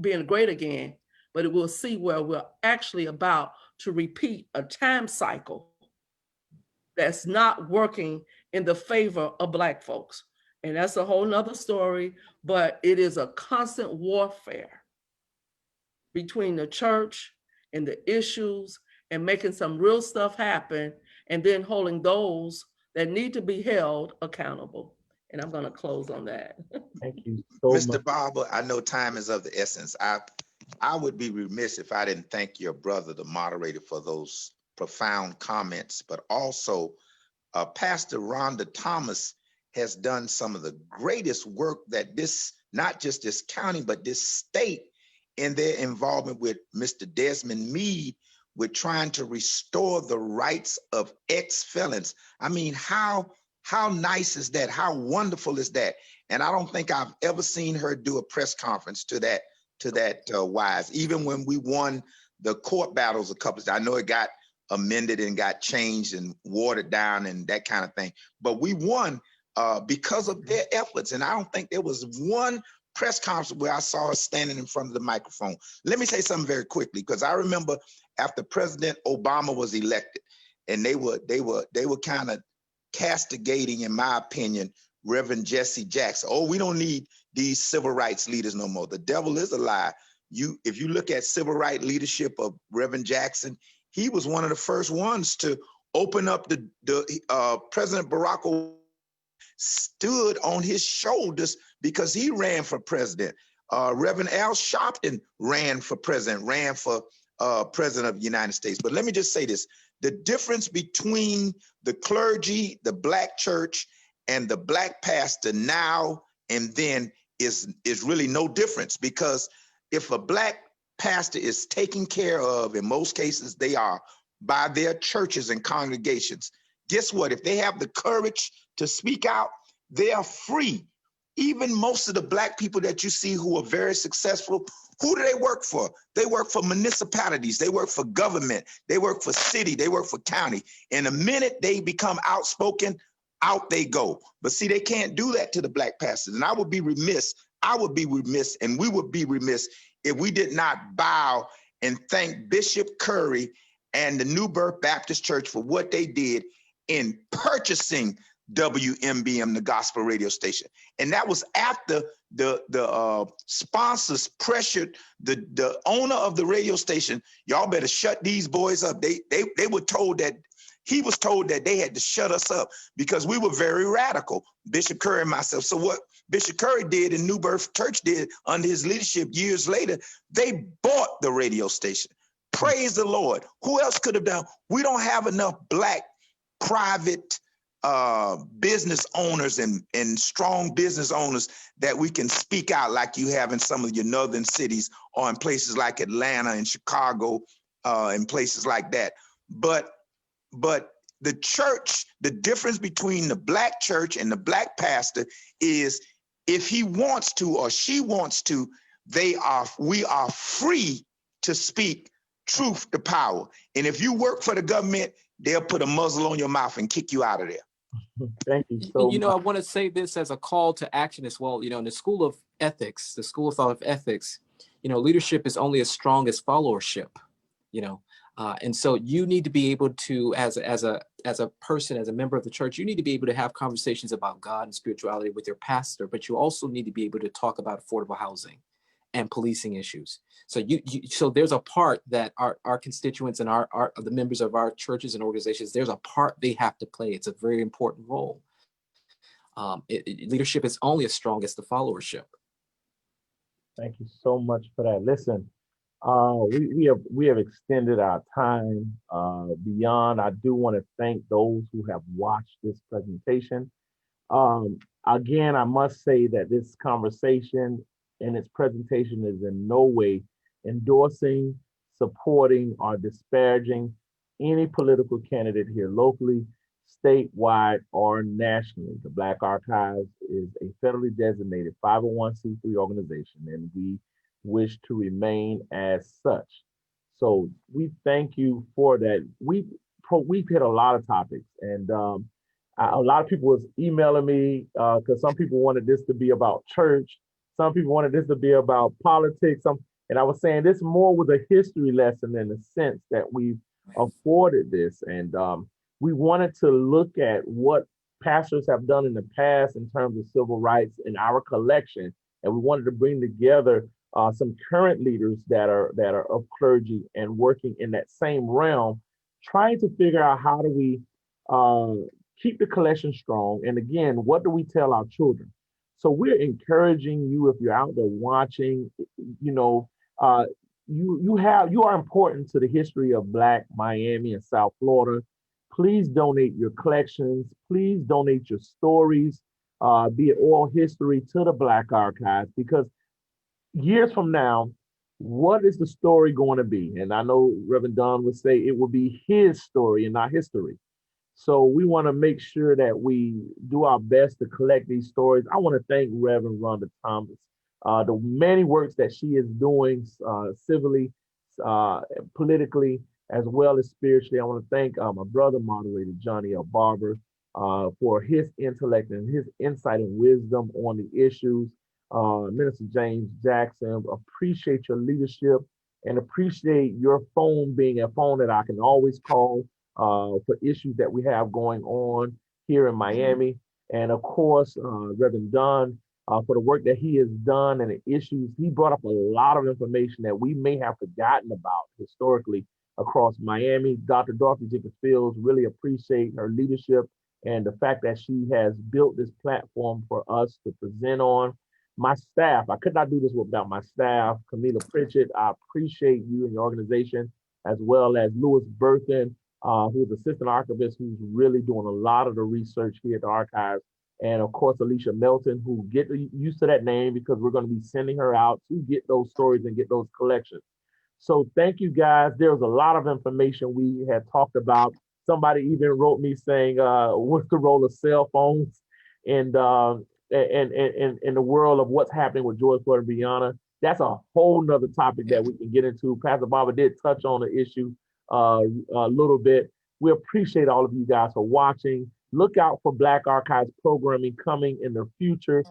being great again, but it will see where we're actually about to repeat a time cycle that's not working in the favor of Black folks. And that's a whole nother story, but it is a constant warfare between the church and the issues and making some real stuff happen and then holding those that need to be held accountable. And I'm going to close on that. Thank you so much. Mr. Barber, I know time is of the essence. I would be remiss if I didn't thank your brother, the moderator, for those profound comments, but also Pastor Rhonda Thomas has done some of the greatest work that not just this county, but this state, in their involvement with Mr. Desmond Meade, with trying to restore the rights of ex-felons. I mean, how nice is that? How wonderful is that? And I don't think I've ever seen her do a press conference to that wise. Even when we won the court battles a couple of times, I know it got amended and got changed and watered down and that kind of thing, but we won because of their efforts. And I don't think there was one press conference where I saw her standing in front of the microphone. Let me say something very quickly, because I remember after President Obama was elected, and they were kind of castigating, in my opinion, Reverend Jesse Jackson. Oh, we don't need these civil rights leaders no more. The devil is a lie. If you look at civil rights leadership of Reverend Jackson, he was one of the first ones to open up President Barack Obama stood on his shoulders because he ran for president. Reverend Al Sharpton ran for president of the United States. But let me just say this: the difference between the clergy, the Black church, and the Black pastor now and then is really no difference, because if a Black pastor is taken care of, in most cases they are, by their churches and congregations, guess what? If they have the courage to speak out, they are free. Even most of the Black people that you see who are very successful, who do they work for? They work for municipalities, they work for government, they work for city, they work for county. And the minute they become outspoken, out they go. But see, they can't do that to the Black pastors. And I would be remiss, and we would be remiss if we did not bow and thank Bishop Curry and the New Birth Baptist Church for what they did in purchasing WMBM, the gospel radio station. And that was after the sponsors pressured the owner of the radio station. Y'all better shut these boys up. They were told that, he was told that they had to shut us up because we were very radical, Bishop Curry and myself. So what Bishop Curry did and New Birth Church did under his leadership years later, they bought the radio station. Praise the Lord. Who else could have done? We don't have enough Black private business owners and strong business owners that we can speak out like you have in some of your northern cities or in places like Atlanta and Chicago and places like that. But the church, the difference between the Black church and the Black pastor is, if he wants to or she wants to, we are free to speak truth to power. And if you work for the government, they'll put a muzzle on your mouth and kick you out of there. Thank you so much. I want to say this as a call to action as well. In the School of Ethics, the School of Thought of Ethics, leadership is only as strong as followership. And so you need to be able to, as a person, as a member of the church, you need to be able to have conversations about God and spirituality with your pastor, but you also need to be able to talk about affordable housing and policing issues. So so there's a part that our constituents and the members of our churches and organizations, there's a part they have to play. It's a very important role. Leadership is only as strong as the followership. Thank you so much for that. Listen, we have extended our time beyond. I do want to thank those who have watched this presentation. Again, I must say that this conversation and its presentation is in no way endorsing, supporting, or disparaging any political candidate here locally, statewide, or nationally. The Black Archives is a federally designated 501c3 organization, and we wish to remain as such. So we thank you for that. We've hit a lot of topics, and a lot of people was emailing me because some people wanted this to be about church. Some people wanted this to be about politics. And I was saying this more was a history lesson in the sense that we've afforded this. And we wanted to look at what pastors have done in the past in terms of civil rights in our collection. And we wanted to bring together some current leaders that are of clergy and working in that same realm, trying to figure out how do we keep the collection strong. And again, what do we tell our children? So we're encouraging you, if you're out there watching, you are important to the history of Black Miami and South Florida. Please donate your collections. Please donate your stories. be it oral history to the Black Archives, because years from now, what is the story going to be? And I know Reverend Dunn would say it will be his story and not history. So we want to make sure that we do our best to collect these stories. I want to thank Reverend Rhonda Thomas, the many works that she is doing civilly, uh, politically, as well as spiritually. I want to thank my brother moderator, Johnny L. Barber, for his intellect and his insight and wisdom on the issues. Minister James Jackson, appreciate your leadership and appreciate your phone being a phone that I can always call for issues that we have going on here in Miami. And of course, Reverend Dunn, for the work that he has done and the issues. He brought up a lot of information that we may have forgotten about historically across Miami. Dr. Dorothy Jenkins Fields, really appreciate her leadership and the fact that she has built this platform for us to present on. My staff, I could not do this without my staff. Camila Pritchett, I appreciate you and your organization, as well as Louis Burton, who's assistant archivist, who's really doing a lot of the research here at the archives. And of course, Alicia Melton, who get used to that name because we're going to be sending her out to get those stories and get those collections. So thank you guys. There was a lot of information we had talked about. Somebody even wrote me saying, what's the role of cell phones and in the world of what's happening with George Floyd and Breonna? That's a whole nother topic that we can get into. Pastor Barber did touch on the issue a little bit. We appreciate all of you guys for watching. Look out for Black Archives programming coming in the future.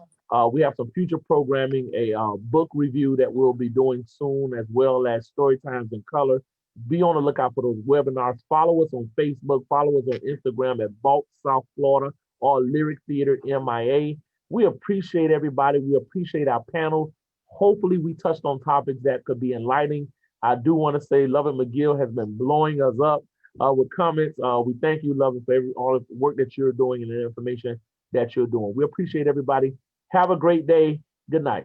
We have some future programming, a book review that we'll be doing soon, as well as story times in color. Be on the lookout for those webinars. Follow us on Facebook. Follow us on Instagram at Vault South Florida or Lyric Theater MIA. We appreciate everybody. We appreciate our panel. Hopefully we touched on topics that could be enlightening. I do want to say Lovin McGill has been blowing us up with comments. We thank you, Lovin, for all the work that you're doing and the information that you're doing. We appreciate everybody. Have a great day. Good night.